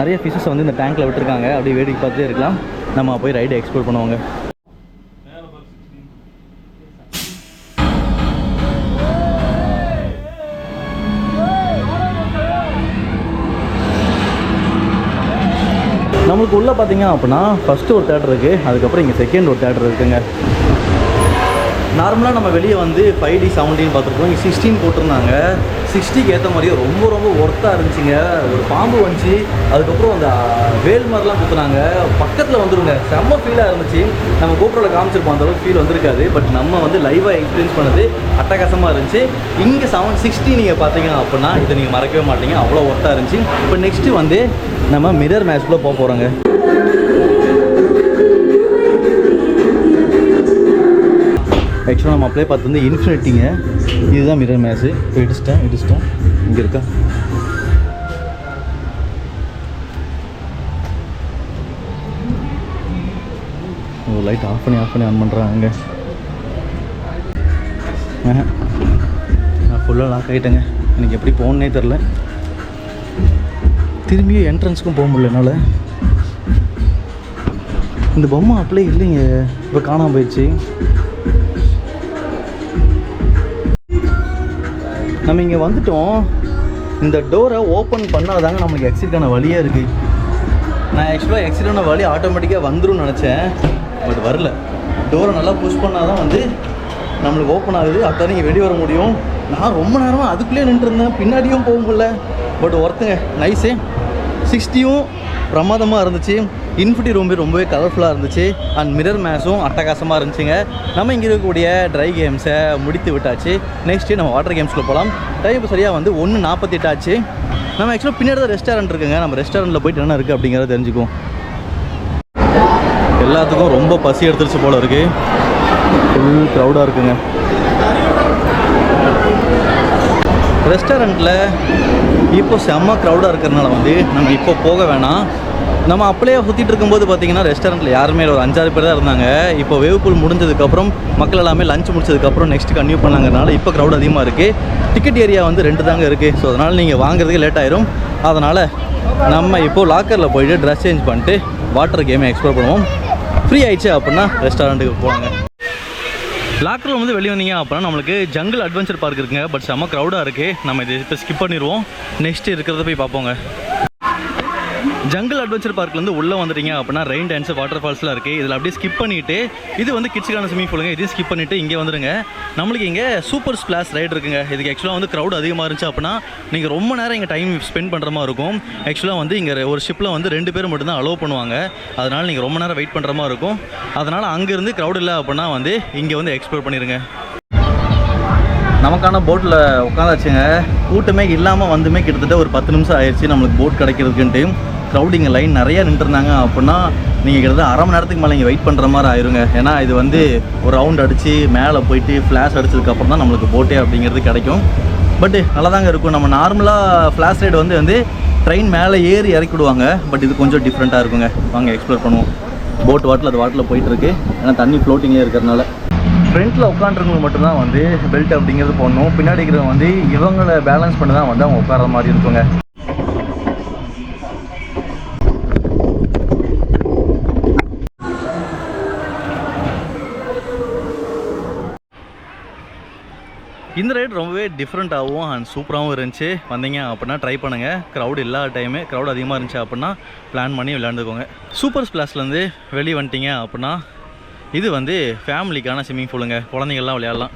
நிறைய ஃபிஷஸ் வந்து இந்த டேங்க்கில் விட்டுருக்காங்க. அப்படியே வேடிக்கை பார்த்துட்டே இருக்கலாம். நம்ம போய் ரைடை எக்ஸ்ப்ளோர் பண்ணுவாங்க. நம்மளுக்கு உள்ளே பார்த்தீங்க அப்படின்னா ஃபஸ்ட்டு ஒரு தேட்டர் இருக்குது. அதுக்கப்புறம் இங்கே செகண்ட் ஒரு தேட்டர் இருக்குதுங்க. நார்மலாக நம்ம வெளியே வந்து 5D 7D பார்த்துருக்கோம். இங்கே 16 போட்டிருந்தாங்க. 60க்கு ஏற்ற மாதிரியே ரொம்ப ஒர்த்தாக இருந்துச்சுங்க. ஒரு பாம்பு வந்துச்சு, அதுக்கப்புறம் அந்த வேல் மாதிரிலாம் குத்துனாங்க. பக்கத்தில் வந்துருங்க. செம்ம ஃபீலாக இருந்துச்சு. நம்ம கோப்ரோவில் காமிச்சிருப்போம், அந்தளவுக்கு ஃபீல் வந்திருக்காது. பட் நம்ம வந்து லைவாக எக்ஸ்பீரியன்ஸ் பண்ணது அட்டகாசமாக இருந்துச்சு. இங்கே 760 நீங்கள் பார்த்தீங்க அப்படின்னா இதை நீங்கள் மறக்கவே மாட்டீங்க. அவ்வளோ ஒர்த்தாக இருந்துச்சு. இப்போ நெக்ஸ்ட்டு வந்து நம்ம மிரர் மேட்ச்க்குள்ளே போக போகிறோங்க. ஆக்சுவலாக நம்ம அப்ளை பார்த்து வந்து இன்ஃபினிட்டிங்க. இதுதான் மிரர் மேட்ச்சு. இப்போ இடிச்சிட்டேன். இங்கே இருக்கா? ஒரு லைட் ஆஃப் பண்ணி ஆன் பண்ணுறாங்க. நான் ஃபுல்லாக லாக் ஆகிட்டேங்க. எனக்கு எப்படி போகணுன்னே தெரில. திரும்பியும் என்ட்ரன்ஸுக்கும் போக முடியல என்னால். இந்த பொம்மை அப்படியே இல்லைங்க, இப்போ காணாமல் போயிடுச்சு. நம்ம இங்கே வந்துட்டோம். இந்த டோரை ஓப்பன் பண்ணாதாங்க நம்மளுக்கு எக்ஸிட்டான வழியாக இருக்குது. நான் ஆக்சுவலாக எக்ஸிட்டான வழி ஆட்டோமேட்டிக்காக வந்துடும் நினச்சேன். பட் வரல. டோரை நல்லா புஷ் பண்ணால் தான் வந்து நம்மளுக்கு ஓப்பன் ஆகுது. அப்போ நீங்கள் வெளியே வர முடியும். நான் ரொம்ப நேரமாக அதுக்குள்ளேயே நின்றுருந்தேன். பின்னாடியும் போக முடியல. But ஒர்த்துங்க, nice. 60யும் பிரமாதமாக இருந்துச்சு. இன்ஃபினிட்டி ரூம் ரொம்பவே கலர்ஃபுல்லாக இருந்துச்சு. அண்ட் மிரர் மேட்சும் அட்டகாசமாக இருந்துச்சுங்க. நம்ம இங்கே இருக்கக்கூடிய ட்ரை கேம்ஸை முடித்து விட்டாச்சு. நெக்ஸ்ட்டு நம்ம வாட்டர் கேம்ஸில் போகலாம். டைம் இப்போ சரியாக வந்து 1:48 ஆச்சு. நம்ம ஆக்சுவலாக பின்னாடி தான் ரெஸ்டாரண்ட் இருக்குங்க. நம்ம ரெஸ்டாரண்ட்டில் போய்ட்டு என்ன இருக்குது அப்படிங்கிறத தெரிஞ்சுக்குவோம். எல்லாத்துக்கும் ரொம்ப பசி எடுத்துருச்சு போல் இருக்குது. ஃபுல் க்ரௌடாக இருக்குங்க. ரெஸ்டாரண்ட்டில் இப்போ செம்ம க்ரௌடாக இருக்கிறதுனால வந்து நம்ம இப்போ போக வேணாம். நம்ம அப்படியே சுற்றிட்டு இருக்கும்போது பார்த்தீங்கன்னா ரெஸ்டாரண்ட்டில் யாருமே ஒரு 5-6 பேர் தான் இருந்தாங்க. இப்போ வேவ் பூல் முடிஞ்சதுக்கப்புறம் மக்கள் எல்லாமே லஞ்ச் முடிச்சதுக்கப்புறம் நெக்ஸ்ட் கன்டினியூ பண்ணாங்கனால இப்போ க்ரௌட் அதிகமாக இருக்குது. டிக்கெட் ஏரியா வந்து 2 தாங்க இருக்குது. ஸோ அதனால் நீங்கள் வாங்குறதுக்கு லேட் ஆயிரும். அதனால் நம்ம இப்போது லாக்கரில் போய்ட்டு ட்ரெஸ் சேஞ்ச் பண்ணிட்டு வாட்டர் கேமை எக்ஸ்ப்ளோர் பண்ணுவோம். ஃப்ரீ ஆயிடுச்சு அப்படின்னா ரெஸ்டாரண்ட்டுக்கு போவாங்க. லாக்கரில் வந்து வெளியே வந்தீங்க அப்படின்னா நம்மளுக்கு ஜங்கிள் அட்வென்ச்சர் பார்க் இருக்குங்க. பட் செம்ம க்ரௌடாக இருக்குது. நம்ம இது இப்போ ஸ்கிப் பண்ணிடுவோம். நெக்ஸ்ட்டு இருக்கிறத போய் பார்ப்போங்க. ஜங்கிள் அட்வென்ச்சர் பார்க்லேருந்து உள்ளே வந்துட்டீங்க அப்படின்னா ரெயின் டான்ஸ் வாட்டர் ஃபால்ஸ்லாம் இருக்குது. இதில் அப்படியே ஸ்கிப் பண்ணிவிட்டு இது வந்து கிட்ஸுக்கான ஸ்விமிங் பூலுங்க. இதையும் ஸ்கிப் பண்ணிவிட்டு இங்கே வந்துடுங்க. நம்மளுக்கு இங்கே சூப்பர் ஸ்பிளாஷ் ரைடு இருக்குங்க. இதுக்கு ஆக்சுவலாக வந்து க்ரௌட் அதிகமாக இருந்துச்சு அப்படின்னா நீங்கள் ரொம்ப நேரம் இங்கே டைம் ஸ்பெண்ட் பண்ணுற மாதிரி இருக்கும். ஆக்சுவலாக வந்து இங்கே ஒரு ஷிப்பில் வந்து 2 பேர் மட்டும்தான் அலோவ் பண்ணுவாங்க. அதனால் நீங்கள் ரொம்ப நேரம் வெயிட் பண்ணுற மாதிரி இருக்கும். அதனால் அங்கேருந்து க்ரௌட் இல்லை அப்படின்னா வந்து இங்கே வந்து எக்ஸ்ப்ளோர் பண்ணிடுங்க. நமக்கான போட்டில் உட்காந்தாச்சுங்க. கூட்டமே இல்லாமல் வந்துமே கிட்டத்தட்ட ஒரு 10 நிமிஷம் ஆயிடுச்சு நம்மளுக்கு போட் கிடைக்கிறதுக்குன்ட்டு. க்ரௌடிங் லைன் நிறையா நின்றுருந்தாங்க அப்படின்னா நீங்கள் கிட்டத்தட்ட அரை மணி நேரத்துக்கு மேலே இங்கே வெயிட் பண்ணுற மாதிரி ஆயிருங்க. ஏன்னா இது வந்து ஒரு ரவுண்ட் அடித்து மேலே போயிட்டு ஃப்ளாஷ் அடிச்சதுக்கப்புறம் தான் நம்மளுக்கு போட்டே அப்படிங்கிறது கிடைக்கும். பட்டு நல்லா தாங்க இருக்கும். நம்ம நார்மலாக ஃப்ளாஷ் ரைடு வந்து ட்ரெயின் மேலே ஏறி இறக்கி விடுவாங்க. பட் இது கொஞ்சம் டிஃப்ரெண்ட்டாக இருக்குங்க. வாங்க எக்ஸ்ப்ளோர் பண்ணுவோம். போட் வாட்டில் அது வாட்டில் போயிட்டுருக்கு. ஏன்னா தண்ணி ஃப்ளோட்டிங்கே இருக்கிறதுனால. ஃப்ரண்ட்டில் உட்காந்துருக்கவங்க மட்டும்தான் வந்து பெல்ட் அப்படிங்கிறது போடணும். பின்னாடி இருக்கிறவங்க வந்து இவங்களை பேலன்ஸ் பண்ணி தான் வந்து அவங்க உட்கார மாதிரி இருக்குங்க. இந்த ரைடு ரொம்பவே டிஃப்ரெண்ட்டாகவும் அண்ட் சூப்பராகவும் இருந்துச்சு. வந்தீங்க அப்படின்னா ட்ரை பண்ணுங்கள். க்ரௌட் எல்லா டைமே க்ரௌட் அதிகமாக இருந்துச்சு அப்படின்னா பிளான் பண்ணி விளையாண்டுக்கோங்க. சூப்பர் ஸ்பிளாஷ்லேருந்து வெளியே வந்துட்டீங்க அப்படின்னா இது வந்து ஃபேமிலிக்கான ஸ்விம்மிங் பூலுங்க. குழந்தைங்கள்லாம் விளையாடலாம்.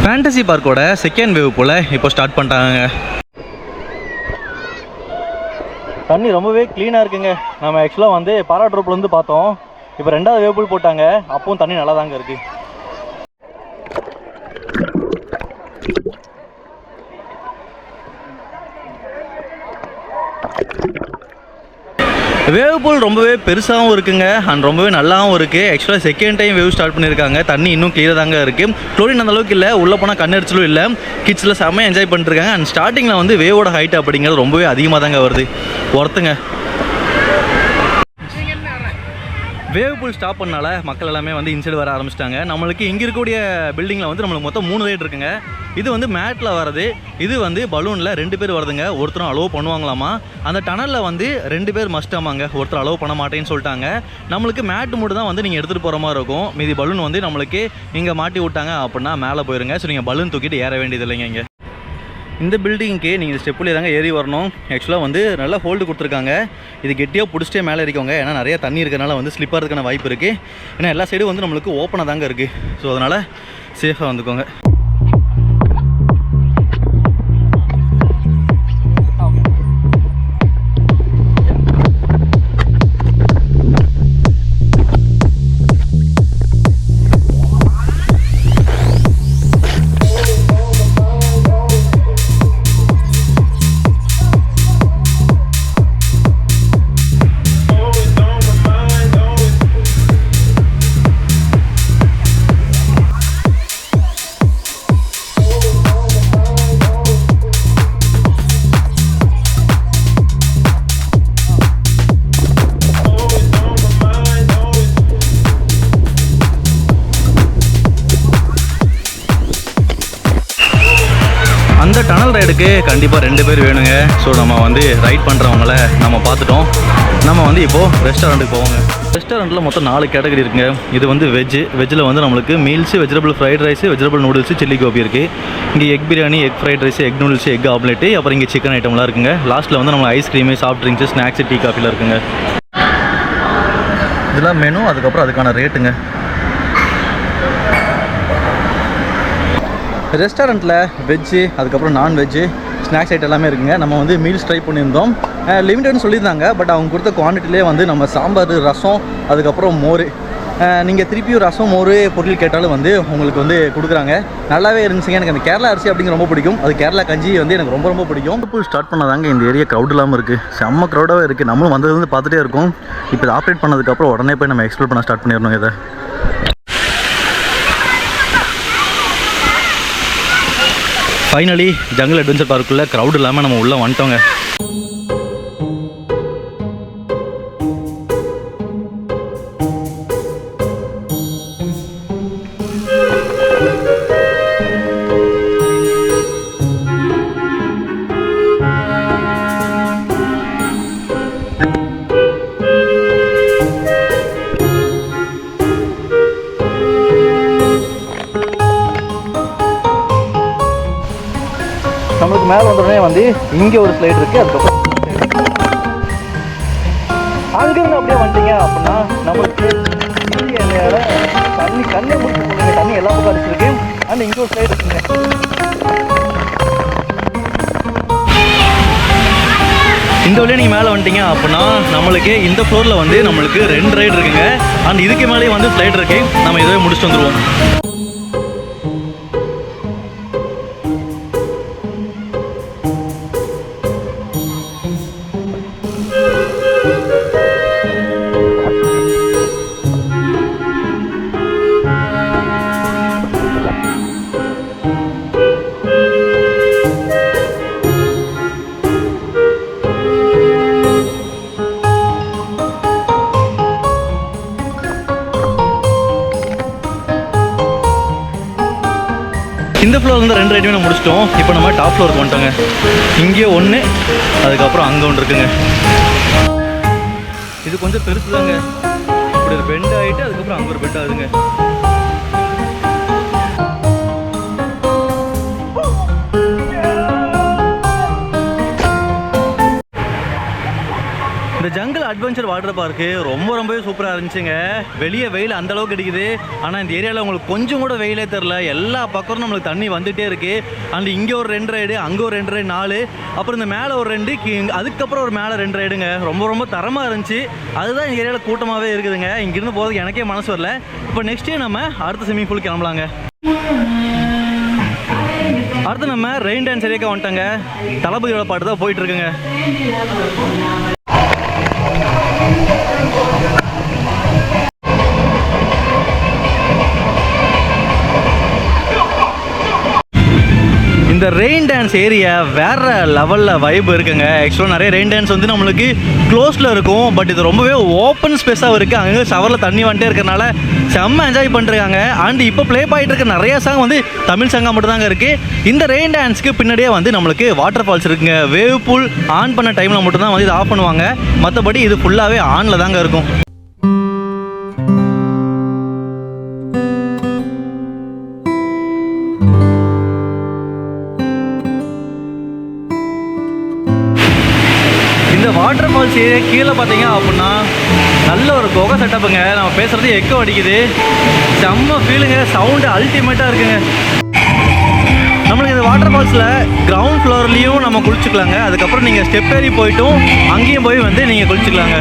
ஃபேண்டசி பார்க்கோட செகண்ட் வேவ் போல் இப்போ ஸ்டார்ட் பண்ணிட்டாங்க. தண்ணி ரொம்பவே க்ளீனாக இருக்குங்க. நம்ம ஆக்சுவலாக வந்து பாராட்ரோப்லேருந்து பார்த்தோம். இப்போ 2வது வேவ் பூல் போட்டாங்க. அப்பவும் தண்ணி நல்லா தாங்க இருக்குது. வேவ் பூல் ரொம்பவே பெருசாகவும் இருக்குங்க அண்ட் ரொம்பவே நல்லாவும் இருக்குது. ஆக்சுவலாக செகண்ட் டைம் வேவ் ஸ்டார்ட் பண்ணியிருக்காங்க. தண்ணி இன்னும் கிளியராக தாங்க இருக்குது. குளோரின் அந்த அளவுக்கு இல்லை. உள்ளே போனால் கண்ணடிச்சலும் இல்லை. கிட்ஸில் செம்மையாக என்ஜாய் பண்ணிருக்காங்க. அண்ட் ஸ்டார்டிங்கில் வந்து வேவோட ஹைட் அப்படிங்கிறது ரொம்பவே அதிகமாக தாங்க வருது. ஒருத்தங்க வேவ் பூல் ஸ்டாப் பண்ணனால மக்கள் எல்லாமே வந்து இன்சைடு வர ஆரம்பிச்சிட்டாங்க. நம்மளுக்கு இங்கே இருக்கக்கூடிய பில்டிங்கில் வந்து நம்மளுக்கு மொத்தம் 3 ரைடு இருக்குங்க. இது வந்து மேட்டில் வரது. இது வந்து பலூனில் 2 பேர் வருதுங்க. ஒருத்தரும் அலோவ் பண்ணுவாங்களாமா. அந்த டனலில் வந்து 2 பேர் மஸ்ட் ஆமாங்க. ஒருத்தர் அலோவ் பண்ண மாட்டேன்னு சொல்லிட்டாங்க. நம்மளுக்கு மேட்டு மட்டும் தான் வந்து நீங்கள் எடுத்துகிட்டு போகிற மாதிரி இருக்கும். மீதி பலூன் வந்து நம்மளுக்கு இங்கே மாட்டி விட்டாங்க அப்படின்னா மேலே போயிருங்க. ஸோ நீங்கள் பலூன் தூக்கிட்டு ஏற வேண்டியது இல்லைங்க. இங்கே இந்த பில்டிங்க்கு நீங்கள் ஸ்டெப்பில் தாங்க ஏறி வரணும். ஆக்சுவலாக வந்து நல்லா ஹோல்டு கொடுத்துருக்காங்க. இது கெட்டியாக பிடிச்சிட்டே மேலே இருக்கவங்க. ஏன்னா நிறைய தண்ணி இருக்கிறனால வந்து ஸ்லிப் ஆகிறதுக்கான வாய்ப்பு இருக்குது. ஏன்னா எல்லா சைடும் வந்து நம்மளுக்கு ஓப்பனாக தாங்க இருக்குது. ஸோ அதனால் சேஃபாக வந்துக்கோங்க. அந்த டனல் ரைடுக்கு கண்டிப்பாக 2 பேர் வேணுங்க. ஸோ நம்ம வந்து ரைட் பண்ணுறவங்கள நம்ம பார்த்துட்டோம். நம்ம வந்து இப்போது ரெஸ்டாரண்ட்டுக்கு போவோங்க. ரெஸ்டாரண்ட்டில் மொத்தம் 4 கேட்டகரி இருக்குங்க. இது வந்து வெஜ்ஜில் வந்து நம்மளுக்கு meals, vegetable fried rice, vegetable noodles, chilli gobi இருக்குது. இங்கே egg biryani, egg fried rice, egg noodles, egg omelette, அப்புறம் இங்கே சிக்கன் ஐட்டம்லாம் இருக்குங்க. லாஸ்ட்டில் வந்து நம்ம ice cream, soft drinks, snacks, tea காஃபிலாம் இருக்குங்க. இதெல்லாம் மெனு, அதுக்கப்புறம் அதுக்கான ரேட்டுங்க. ரெஸ்டாரண்ட்டில் வெஜ்ஜு, அதுக்கப்புறம் நான்வெஜ்ஜு, ஸ்நாக்ஸ் ஐட்டம் எல்லாமே இருக்குங்க. நம்ம வந்து மீல்ஸ் ட்ரை பண்ணியிருந்தோம். லிமிட்டட்னு சொல்லியிருந்தாங்க. பட் அவங்க கொடுத்த குவான்டிட்டிலே வந்து நம்ம சாம்பார், ரசம், அதுக்கப்புறம் மோர், நீங்கள் திருப்பியும் ரசம், மோர் பொருள் கேட்டாலும் வந்து உங்களுக்கு வந்து கொடுக்குறாங்க. நல்லாவே இருந்துச்சுங்க. எனக்கு அந்த கேரளா அரிசி அப்படிங்கிற ரொம்ப பிடிக்கும். அது கேரளா கஞ்சி வந்து எனக்கு ரொம்ப ரொம்ப பிடிக்கும். இப்போ ஸ்டார்ட் பண்ணதாங்க இந்த ஏரியா க்ரௌட் இல்லாமல் இருக்குது. செம்ம க்ரௌடாகவே இருக்குது. நம்மளும் வந்தது வந்து பார்த்துட்டே இருக்கோம். இப்போ இதை ஆப்ரேட் பண்ணதுக்கப்புறம் உடனே போய் நம்ம எக்ஸ்ப்ளோர் பண்ண ஸ்டார்ட் பண்ணிடணும். இதை ஃபைனலி ஜங்கிள் அட்வென்ச்சர் பார்க்குள்ளே க்ரௌட் இல்லாமல் நம்ம உள்ளே வந்துட்டோங்க. நம்மளுக்கு மேலே வந்தோடனே வந்து வந்து இங்கே ஒரு ஸ்லைட் இருக்குது. அதுக்கப்புறம் அங்கேருந்து அப்படியே வந்துட்டீங்க அப்படின்னா நம்மளுக்கு தண்ணி கண்ணை முடிச்சு போடுங்க. தண்ணி எல்லா பக்கம் அடிச்சிருக்கு. அண்ட் இங்கே ஒரு ஸ்லைட் இருக்குங்க. இந்த வழியாக நீங்கள் மேலே வந்துட்டீங்க அப்படின்னா நம்மளுக்கு இந்த ஃப்ளோரில் வந்து நம்மளுக்கு 2 ரைடு இருக்குங்க. அண்ட் இதுக்கு மேலேயே வந்து ஸ்லைட் இருக்கு. நம்ம இதவே முடிச்சுட்டு வந்துடுவோம். இந்த ஃப்ளோர் வந்து 2 ரைடுமே நம்ம முடிச்சிட்டோம். இப்போ நம்ம டாப் ஃப்ளோருக்கு வந்துட்டோங்க. இங்கே ஒன்று, அதுக்கப்புறம் அங்கே ஒன்று இருக்குங்க. இது கொஞ்சம் பெருசு தாங்க. இப்படி ஒரு பெண்ட் ஆகிட்டு அதுக்கப்புறம் அங்கே ஒரு பெண்ட் ஆகுதுங்க. இந்த ஜங்கிள் அட்வென்ச்சர் வாட்டர் பார்க்கு ரொம்பவே சூப்பராக இருந்துச்சுங்க. வெளியே வெயில் அந்த அளவுக்கு அடிக்குது. ஆனால் இந்த ஏரியாவில் உங்களுக்கு கொஞ்சம் கூட வெயிலே தெரில. எல்லா பக்கமும் நம்மளுக்கு தண்ணி வந்துகிட்டே இருக்குது. அண்ட் இங்கே ஒரு 2 ரைடு, அங்கே ஒரு 2 ரைடு, 4, அப்புறம் இந்த மேலே ஒரு 2, அதுக்கப்புறம் ஒரு மேலே 2 ரைடுங்க. ரொம்ப தரமாக இருந்துச்சு. அதுதான் இந்த ஏரியாவில் கூட்டமாகவே இருக்குதுங்க. இங்கேருந்து போகிறதுக்கு எனக்கே மனசு வரல. இப்போ நெக்ஸ்ட்டே நம்ம அடுத்த ஸ்விம்மிங் பூல் கிளம்பலாங்க. அடுத்து நம்ம ரெயின் டான்ஸ் ஏரியாவுக்கு வந்துட்டோங்க. தளபதியோட பாட்டு தான் போயிட்டுருக்குங்க. இந்த ரெயின் டான்ஸ் ஏரியா வேறு லெவலில் வைப் இருக்குங்க. ஆக்சுவலாக நிறைய ரெயின் டான்ஸ் வந்து நம்மளுக்கு க்ளோஸில் இருக்கும். பட் இது ரொம்பவே ஓப்பன் ஸ்பேஸாக இருக்குது. அங்கே ஷவரில் தண்ணி வந்துட்டே இருக்கிறனால செம்ம என்ஜாய் பண்ணிருக்காங்க. அண்ட் இப்போ ப்ளே ஆகிட்டு இருக்க நிறைய சாங் வந்து தமிழ் சாங்காக மட்டும்தாங்க இருக்குது. இந்த ரெயின் டான்ஸ்க்கு பின்னாடியே வந்து நம்மளுக்கு வாட்டர் ஃபால்ஸ் இருக்குங்க. வேவ் பூல் ஆன் பண்ண டைமில் மட்டும்தான் வந்து இது ஆஃப் பண்ணுவாங்க. மற்றபடி இது ஃபுல்லாகவே ஆனில் தாங்க இருக்கும். வாட்டர் ஃபால்ஸ் ஏரியா கீழே பார்த்தீங்க அப்படின்னா நல்ல ஒரு குகை செட்டப்புங்க. நம்ம பேசுகிறது எக்கோ அடிக்குது. செம்ம ஃபீலுங்க. சவுண்டு அல்டிமேட்டாக இருக்குங்க. நம்மளுக்கு இந்த வாட்டர் ஃபால்ஸில் கிரவுண்ட் ஃப்ளோர்லேயும் நம்ம குளிச்சுக்கலாங்க. அதுக்கப்புறம் நீங்கள் ஸ்டெப் ஏறி போய்ட்டும் அங்கேயும் போய் வந்து நீங்கள் குளிச்சுக்கலாங்க.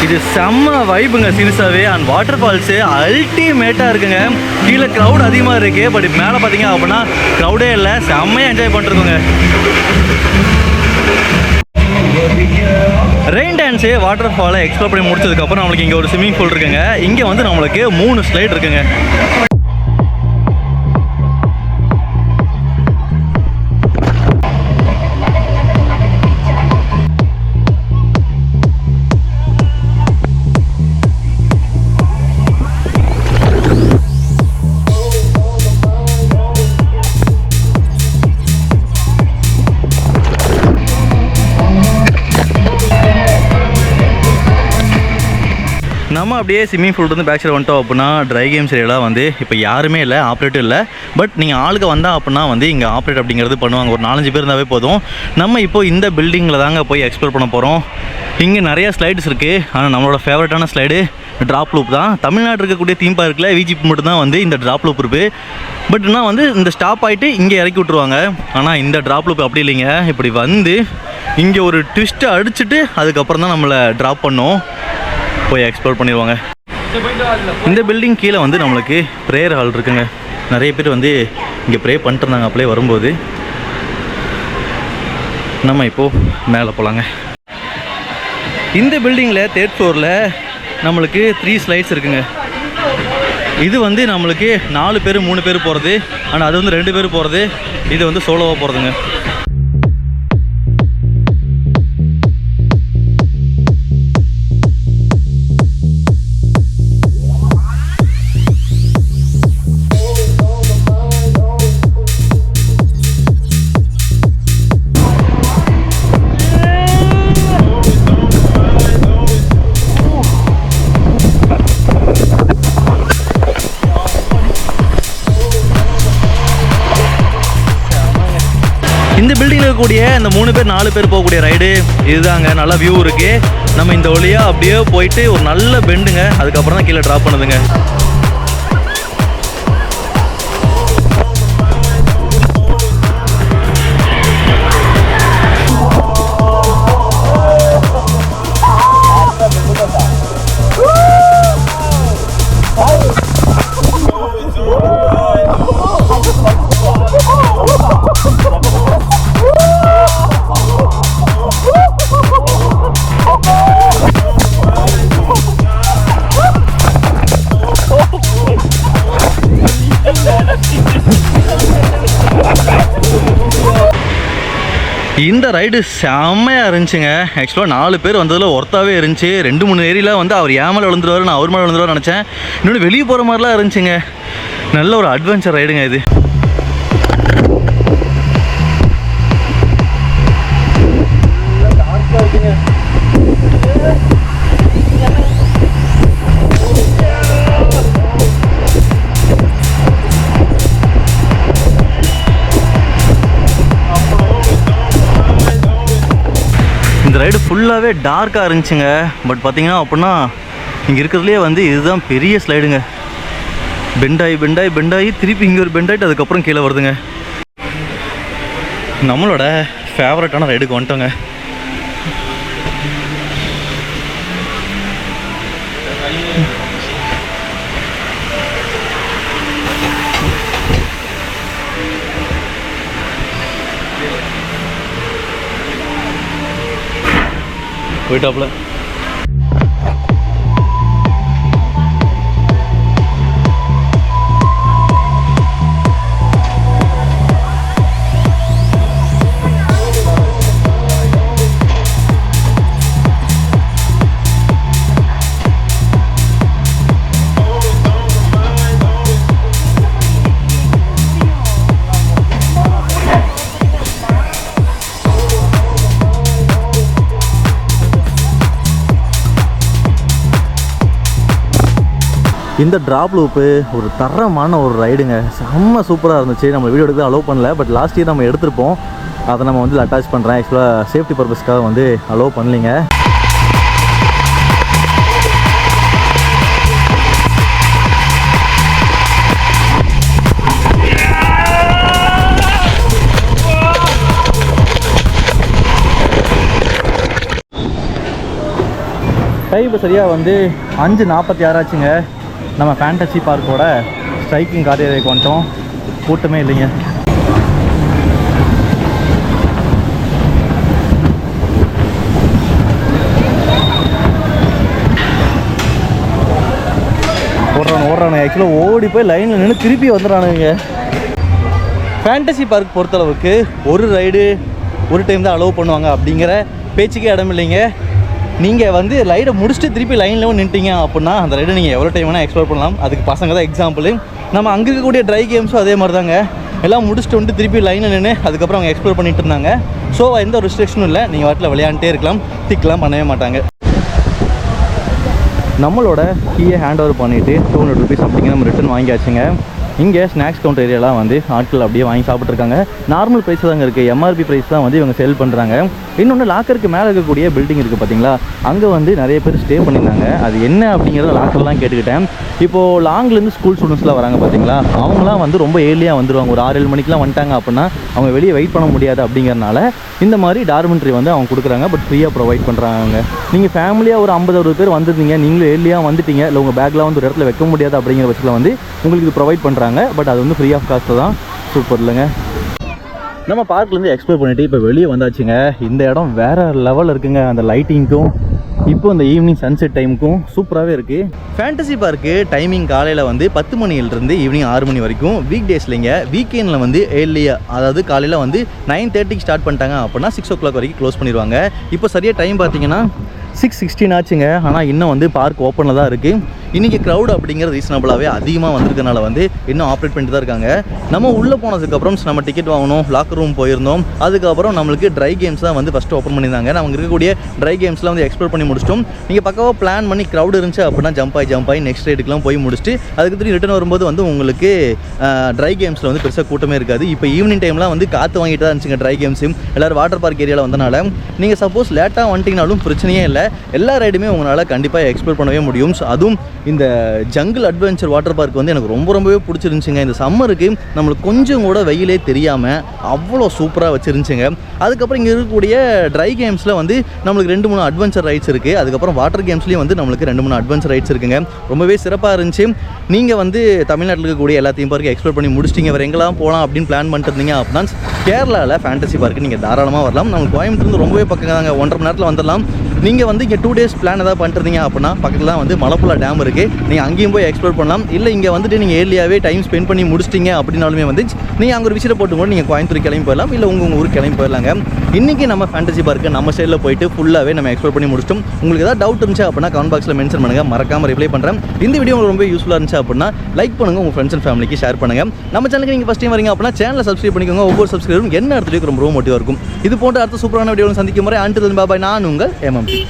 இது செம்ம வைப்புங்க சீரியஸாகவே. அண்ட் வாட்டர் ஃபால்ஸு அல்டிமேட்டாக இருக்குங்க. கீழே க்ரௌட் அதிகமாக இருக்குது. பட் மேலே பார்த்தீங்க அப்படின்னா க்ரௌடே இல்லை. செம்மையாக என்ஜாய் பண்ணிருக்கோங்க. ரெயின் டான்ஸு வாட்டர் ஃபாலை எக்ஸ்ப்ளோர் பண்ணி முடிச்சதுக்கப்புறம் நம்மளுக்கு இங்கே ஒரு ஸ்விம்மிங் பூல் இருக்குங்க. இங்கே வந்து நம்மளுக்கு 3 ஸ்லைட் இருக்குங்க. நம்ம அப்படியே ஸ்விம்மிங் பூல் வந்து பேக் சைடு வந்துட்டோம் அப்படின்னா ட்ரை கேம்ஸ் ஏரியாலாம் வந்து இப்போ யாருமே இல்லை, ஆப்ரேட்டர் இல்லை. பட் நீங்கள் ஆளுக்கு வந்தால் அப்படின்னா வந்து இங்கே ஆப்ரேட் அப்படிங்கிறது பண்ணுவாங்க. ஒரு 4-5 பேர் இருந்தாவே போதும். நம்ம இப்போது இந்த பில்டிங்கில் தாங்க போய் எக்ஸ்ப்ளோர் பண்ண போகிறோம். இங்கே நிறையா ஸ்லைட்ஸ் இருக்குது. ஆனால் நம்மளோட ஃபேவரட்டான ஸ்லைடு ட்ராப் லூப் தான். தமிழ்நாடு இருக்கக்கூடிய தீம் பார்க்கில் விஜிபி மட்டும்தான் வந்து இந்த ட்ராப் லூப் இருக்குது. பட் ஆனால் வந்து இந்த ஸ்டாப் ஆகிட்டு இங்கே இறக்கி விட்ருவாங்க. ஆனால் இந்த ட்ராப் லூப் அப்படி இல்லைங்க. இப்படி வந்து இங்கே ஒரு ட்விஸ்ட்டை அடிச்சுட்டு அதுக்கப்புறம் தான் நம்மளை ட்ராப் பண்ணோம் போய் எக்ஸ்ப்ளோர் பண்ணிடுவாங்க. இந்த பில்டிங் கீழே வந்து நம்மளுக்கு ப்ரேயர் ஹால் இருக்குங்க. நிறைய பேர் வந்து இங்கே ப்ரே பண்ணிட்டு இருந்தாங்க அப்படியே வரும்போது. நம்ம இப்போது மேலே போகலாங்க. இந்த பில்டிங்கில் 3rd ஃப்ளோரில் நம்மளுக்கு 3 ஸ்லைட்ஸ் இருக்குங்க. இது வந்து நம்மளுக்கு 4 பேர் 3 பேர் போகிறது. ஆனால் அது வந்து 2 பேர் போகிறது. இது வந்து சோலோவாக போகிறதுங்க. இந்த பில்டிங்கில் இருக்கக்கூடிய இந்த 3 பேர் 4 பேர் போகக்கூடிய ரைடு இதுதாங்க. நல்ல வியூ இருக்குது. நம்ம இந்த வழியாக அப்படியே போயிட்டு ஒரு நல்ல பெண்டுங்க, அதுக்கப்புறம் தான் கீழே ட்ராப் பண்ணுதுங்க. இந்த ரைடு செம்மையாக இருந்துச்சுங்க. ஆக்சுவலாக 4 பேர் வந்ததில் ஒர்த்தாகவே இருந்துச்சு. 2-3 ஏரியில் வந்து அவர் ஏமல் விழுந்துருவார், நான் அவர் மேலே விழுந்துருவார் நினச்சேன். இன்னொன்று வெளியே போகிற மாதிரிலாம் இருந்துச்சுங்க. நல்ல ஒரு அட்வென்ச்சர் ரைடுங்க இது. இந்த ரைடு ஃபுல்லாகவே டார்க்காக இருந்துச்சுங்க. பட் பார்த்தீங்கன்னா அப்படின்னா இங்கே இருக்கிறதுலே வந்து இதுதான் பெரிய ஸ்லைடுங்க. பெண்டாகி திருப்பி இங்கே ஒரு பெண்டாயிட்டு அதுக்கப்புறம் கீழே வருதுங்க. நம்மளோட ஃபேவரட்டான ரைடுக்கு வந்துட்டோங்க. போயிட்டாப்புல. இந்த ட்ராப் லூப்பு ஒரு தரமான ஒரு ரைடுங்க. செம்ம சூப்பராக இருந்துச்சு. நம்ம வீடியோ எடுக்க அலோவ் பண்ணல, பட் லாஸ்ட் இயர் நம்ம எடுத்திருப்போம். அதை நம்ம வந்து அட்டாச் பண்ணுறேன். ஆக்சுவலாக சேஃப்டி பர்பஸ்க்காக வந்து அலோவ் பண்ணலிங்க. டைம் இப்போ சரியாக வந்து 5:46 ஆச்சுங்க. நம்ம ஃபேண்டசி பார்க்கோட ஸ்ட்ரைக்கிங் கார் ஏரியாவுக்கு வந்துட்டோம். கூட்டமே இல்லைங்க. ஓடுறானுங்க. ஆக்சுவலாக ஓடி போய் லைனில் நின்று திருப்பி வந்துடுறானுங்க. ஃபேண்டசி பார்க் பொறுத்தளவுக்கு ஒரு ரைடு ஒரு டைம் தான் அலோவ் பண்ணுவாங்க அப்படிங்கிற பேச்சுக்கே இடம் இல்லைங்க. நீங்கள் வந்து ரைடை முடிச்சுட்டு திருப்பி லைனில் நின்ட்டீங்க அப்படின்னா அந்த ரைடை நீங்கள் எவ்வளோ டைம் வேணால் எக்ஸ்ப்ளோர் பண்ணலாம். அதுக்கு பசங்க தான் எக்ஸாம்பிள். நம்ம அங்கே இருக்கக்கூடிய ட்ரை கேம்ஸும் அதே மாதிரி தாங்க. எல்லாம் முடிச்சுட்டு வந்துட்டு திருப்பி லைனில் நின்று அதுக்கப்புறம் அவங்க எக்ஸ்ப்ளோர் பண்ணிட்டு இருந்தாங்க. ஸோ எந்த ஒரு ரெஸ்ட்ரிக்ஷனும் இல்லை. நீங்கள் வாட்டில் விளையாண்டுட்டே இருக்கலாம். திக்கெலாம் பண்ணவே மாட்டாங்க. நம்மளோட கீயை ஹேண்ட் ஓவர் பண்ணிவிட்டு 200 ருபீஸ் அப்படிங்க நம்ம ரிட்டன் வாங்கியாச்சுங்க. இங்கே ஸ்நாக்ஸ் கவுண்டர் ஏரியாலாம் வந்து ஆட்கள் அப்படியே வாங்கி சாப்பிட்ருக்காங்க. நார்மல் ப்ரைஸ் தாங்க இருக்குது. எம்ஆர்பி ப்ரைஸ் தான் வந்து இவங்க சேல் பண்ணுறாங்க. இன்னொன்று லாக்கருக்கு மேலே இருக்கக்கூடிய பில்டிங் இருக்குது பார்த்தீங்களா, அங்கே வந்து நிறைய பேர் ஸ்டே பண்ணியிருந்தாங்க. அது என்ன அப்படிங்கிறத லாக்கர்லாம் கேட்டுக்கிட்டேன். இப்போது லாங்லேருந்து ஸ்கூல் ஸ்டூடெண்ட்ஸ்லாம் வராங்க பார்த்தீங்களா, அவங்களாம் வந்து ரொம்ப ஏர்லியாக வந்துடுவாங்க. ஒரு 6-7 மணிக்கெலாம் வந்துட்டாங்க அப்படின்னா அவங்க வெளியே வெயிட் பண்ண முடியாது. அப்படிங்கிறனால இந்த மாதிரி டார்மெண்ட்ரி வந்து அவங்க கொடுக்குறாங்க. பட் ஃப்ரீயாக ப்ரொவைட் பண்ணுறாங்க. நீங்கள் ஃபேமிலியாக ஒரு 50-60 பேர் வந்துருந்தீங்க, நீங்களும் ஏர்லியாக வந்துட்டீங்க, இல்லை உங்கள் பேக்லாம் வந்து ஒரு இடத்துல வைக்க முடியாது அப்படிங்கிற பட்சத்தில் வந்து உங்களுக்கு இது ப்ரொவைட் பண்ணுறாங்க. பட் அது வந்து ஃப்ரீ ஆஃப் காஸ்ட்டு தான். சூப்பர் இல்லைங்க. நம்ம பார்க்லேருந்து எக்ஸ்ப்ளோர் பண்ணிவிட்டு இப்போ வெளியே வந்தாச்சுங்க. இந்த இடம் வேறு லெவலில் இருக்குங்க. அந்த லைட்டிங்க்கும் இப்போ இந்த ஈவினிங் சன்செட் டைமுக்கும் சூப்பராகவே இருக்குது. ஃபேண்டசி பார்க்கு டைமிங் காலையில் வந்து 10 மணியிலிருந்து ஈவினிங் 6 மணி வரைக்கும். வீக் டேஸ்லைங்க. வீக்கெண்டில் வந்து ஏர்லியாக, அதாவது காலையில் வந்து 9:30 ஸ்டார்ட் பண்ணிட்டாங்க அப்படின்னா 6 o'clock வரைக்கும் க்ளோஸ் பண்ணிடுவாங்க. இப்போ சரியாக டைம் பார்த்தீங்கன்னா 6:16 ஆச்சுங்க. ஆனால் இன்னும் வந்து பார்க் ஓப்பனில் தான் இருக்குது. இன்றைக்கி க்ரௌட் அப்படிங்கிறது ரீசனபிளாகவே அதிகமாக வந்திருக்கனால வந்து இன்னும் ஆப்ரேட் பண்ணிட்டு தான் இருக்காங்க. நம்ம உள்ளே போனதுக்கப்புறம் நம்ம டிக்கெட் வாங்கணும், லாக்கர் ரூம் போயிருந்தோம். அதுக்கப்புறம் நம்மளுக்கு ட்ரை கேம்ஸ் தான் வந்து ஃபஸ்ட்டு ஓப்பன் பண்ணியிருந்தாங்க. நம்ம இருக்கக்கூடிய ட்ரை கேம்ஸ்லாம் வந்து எக்ஸ்ப்ளோர் பண்ணி முடிச்சிட்டோம். நீங்கள் பக்காவாக பிளான் பண்ணி க்ரௌட் இருந்துச்சு அப்படின்னா ஜம்ப் ஆகி நெக்ஸ்ட் ரைடுக்குலாம் போய் முடிச்சுட்டு அதுக்கு திரும்பி ரிட்டர்ன் வரும்போது வந்து உங்களுக்கு ட்ரை கேம்ஸில் வந்து பெருசாக கூட்டமே இருக்காது. இப்போ ஈவினிங் டைம்லாம் வந்து காற்று வாங்கிட்டு தான் இருந்துச்சுங்க ட்ரை கேம்ஸும். எல்லோரும் வாட்டர் பார்க் ஏரியாவில் வந்தனால நீங்கள் சப்போஸ் லேட்டாக வந்துட்டிங்கனாலும் பிரச்சனையே இல்லை, எல்லா ரைடுமே உங்களால் கண்டிப்பாக எக்ஸ்ப்ளோர் பண்ணவே முடியும். ஸோ அதுவும் இந்த ஜங்கிள் அட்வென்ச்சர் வாட்டர் பார்க் வந்து எனக்கு ரொம்பவே பிடிச்சிருந்துச்சுங்க. இந்த சம்மருக்கு நம்மளுக்கு கொஞ்சம் கூட வெயிலே தெரியாமல் அவ்வளோ சூப்பராக வச்சுருந்துச்சுங்க. அதுக்கப்புறம் இங்கே இருக்கக்கூடிய ட்ரை கேம்ஸில் வந்து நம்மளுக்கு 2-3 அட்வென்ச்சர் ரைட்ஸ் இருக்குது. அதுக்கப்புறம் வாட்டர் கேம்ஸ்லேயும் வந்து நம்மளுக்கு 2-3 அட்வென்ச்சர் ரைட்ஸ் இருக்குங்க. ரொம்பவே சிறப்பாக இருந்துச்சு. நீங்கள் வந்து தமிழ்நாட்டில் இருக்கக்கூடிய எல்லா தீம் பார்க்கும் எக்ஸ்ப்ளோர் பண்ணி முடிச்சிட்டிங்க, வேறு எங்கெல்லாம் போகலாம் அப்படின்னு பிளான் பண்ணிட்டு இருந்தீங்க அப்படின்னா கேரளாவில் ஃபேண்டசி பார்க்கு நீங்கள் தாராளமாக வரலாம். நம்ம கோயம்புத்தூர் ரொம்பவே பக்கம் தாங்க, 1.5 மணி நேரத்தில் வந்துடலாம். நீங்கள் வந்து இங்கே 2 டேஸ் பிளான் ஏதாவது பண்ணிருந்தீங்க அப்படின்னா பக்கத்தில் தான் வந்து மலப்புழா டேம் இருக்குது, நீங்கள் அங்கேயும் போய் எக்ஸ்ப்ளோர் பண்ணலாம். இல்லை இங்கே வந்துட்டு நீங்கள் ஏர்லியாகவே டைம் ஸ்பெண்ட் பண்ணி முடிச்சிட்டிங்க அப்படின்னாலுமே வந்து நீங்கள் அங்கே ஒரு விசிட் போட்டு கூட நீங்கள் கோயம்புத்தூர் கிளம்பி போயிடலாம், இல்லை உங்கள் ஊருக்கு கிளம்பி போயிடலாங்க. இன்றைக்கி நம்ம ஃபேண்டசி பார்க்கு நம்ம சைடில் போயிட்டு ஃபுல்லாகவே நம்ம எக்ஸ்ப்ளோர் பண்ணி முடிச்சிட்டோம். உங்களுக்கு ஏதாவது டவுட் இருந்துச்சு அப்படின்னா கமெண்ட் பாக்ஸில் மென்ஷன் பண்ணுங்கள், மறக்காமல் ரிப்ளை பண்ணுறேன். இந்த வீடியோ உங்களுக்கு ரொம்ப யூஸ்ஃபுல்லாக இருந்துச்சு அப்படின்னா லைக் பண்ணுங்கள், உங்கள் ஃப்ரெண்ட்ஸ் அண்ட் ஃபேமிலிக்கு ஷேர் பண்ணுங்கள். நம்ம சேனலுக்கு நீங்கள் ஃபஸ்ட் டைம் வரீங்க அப்படின்னா சேனலை சப்ஸ்கிரைப் பண்ணிக்கோங்க. ஒவ்வொரு சப்ஸ்கிரைபரும் என்ன இடத்துலையும் ரொம்ப மோட்டிவாக இருக்கும். இது போன்ற அடுத்த சூப்பரான வீடியோவில் சந்திக்கும் முறை அன்டில் பாய், நான் உங்கள் MMP.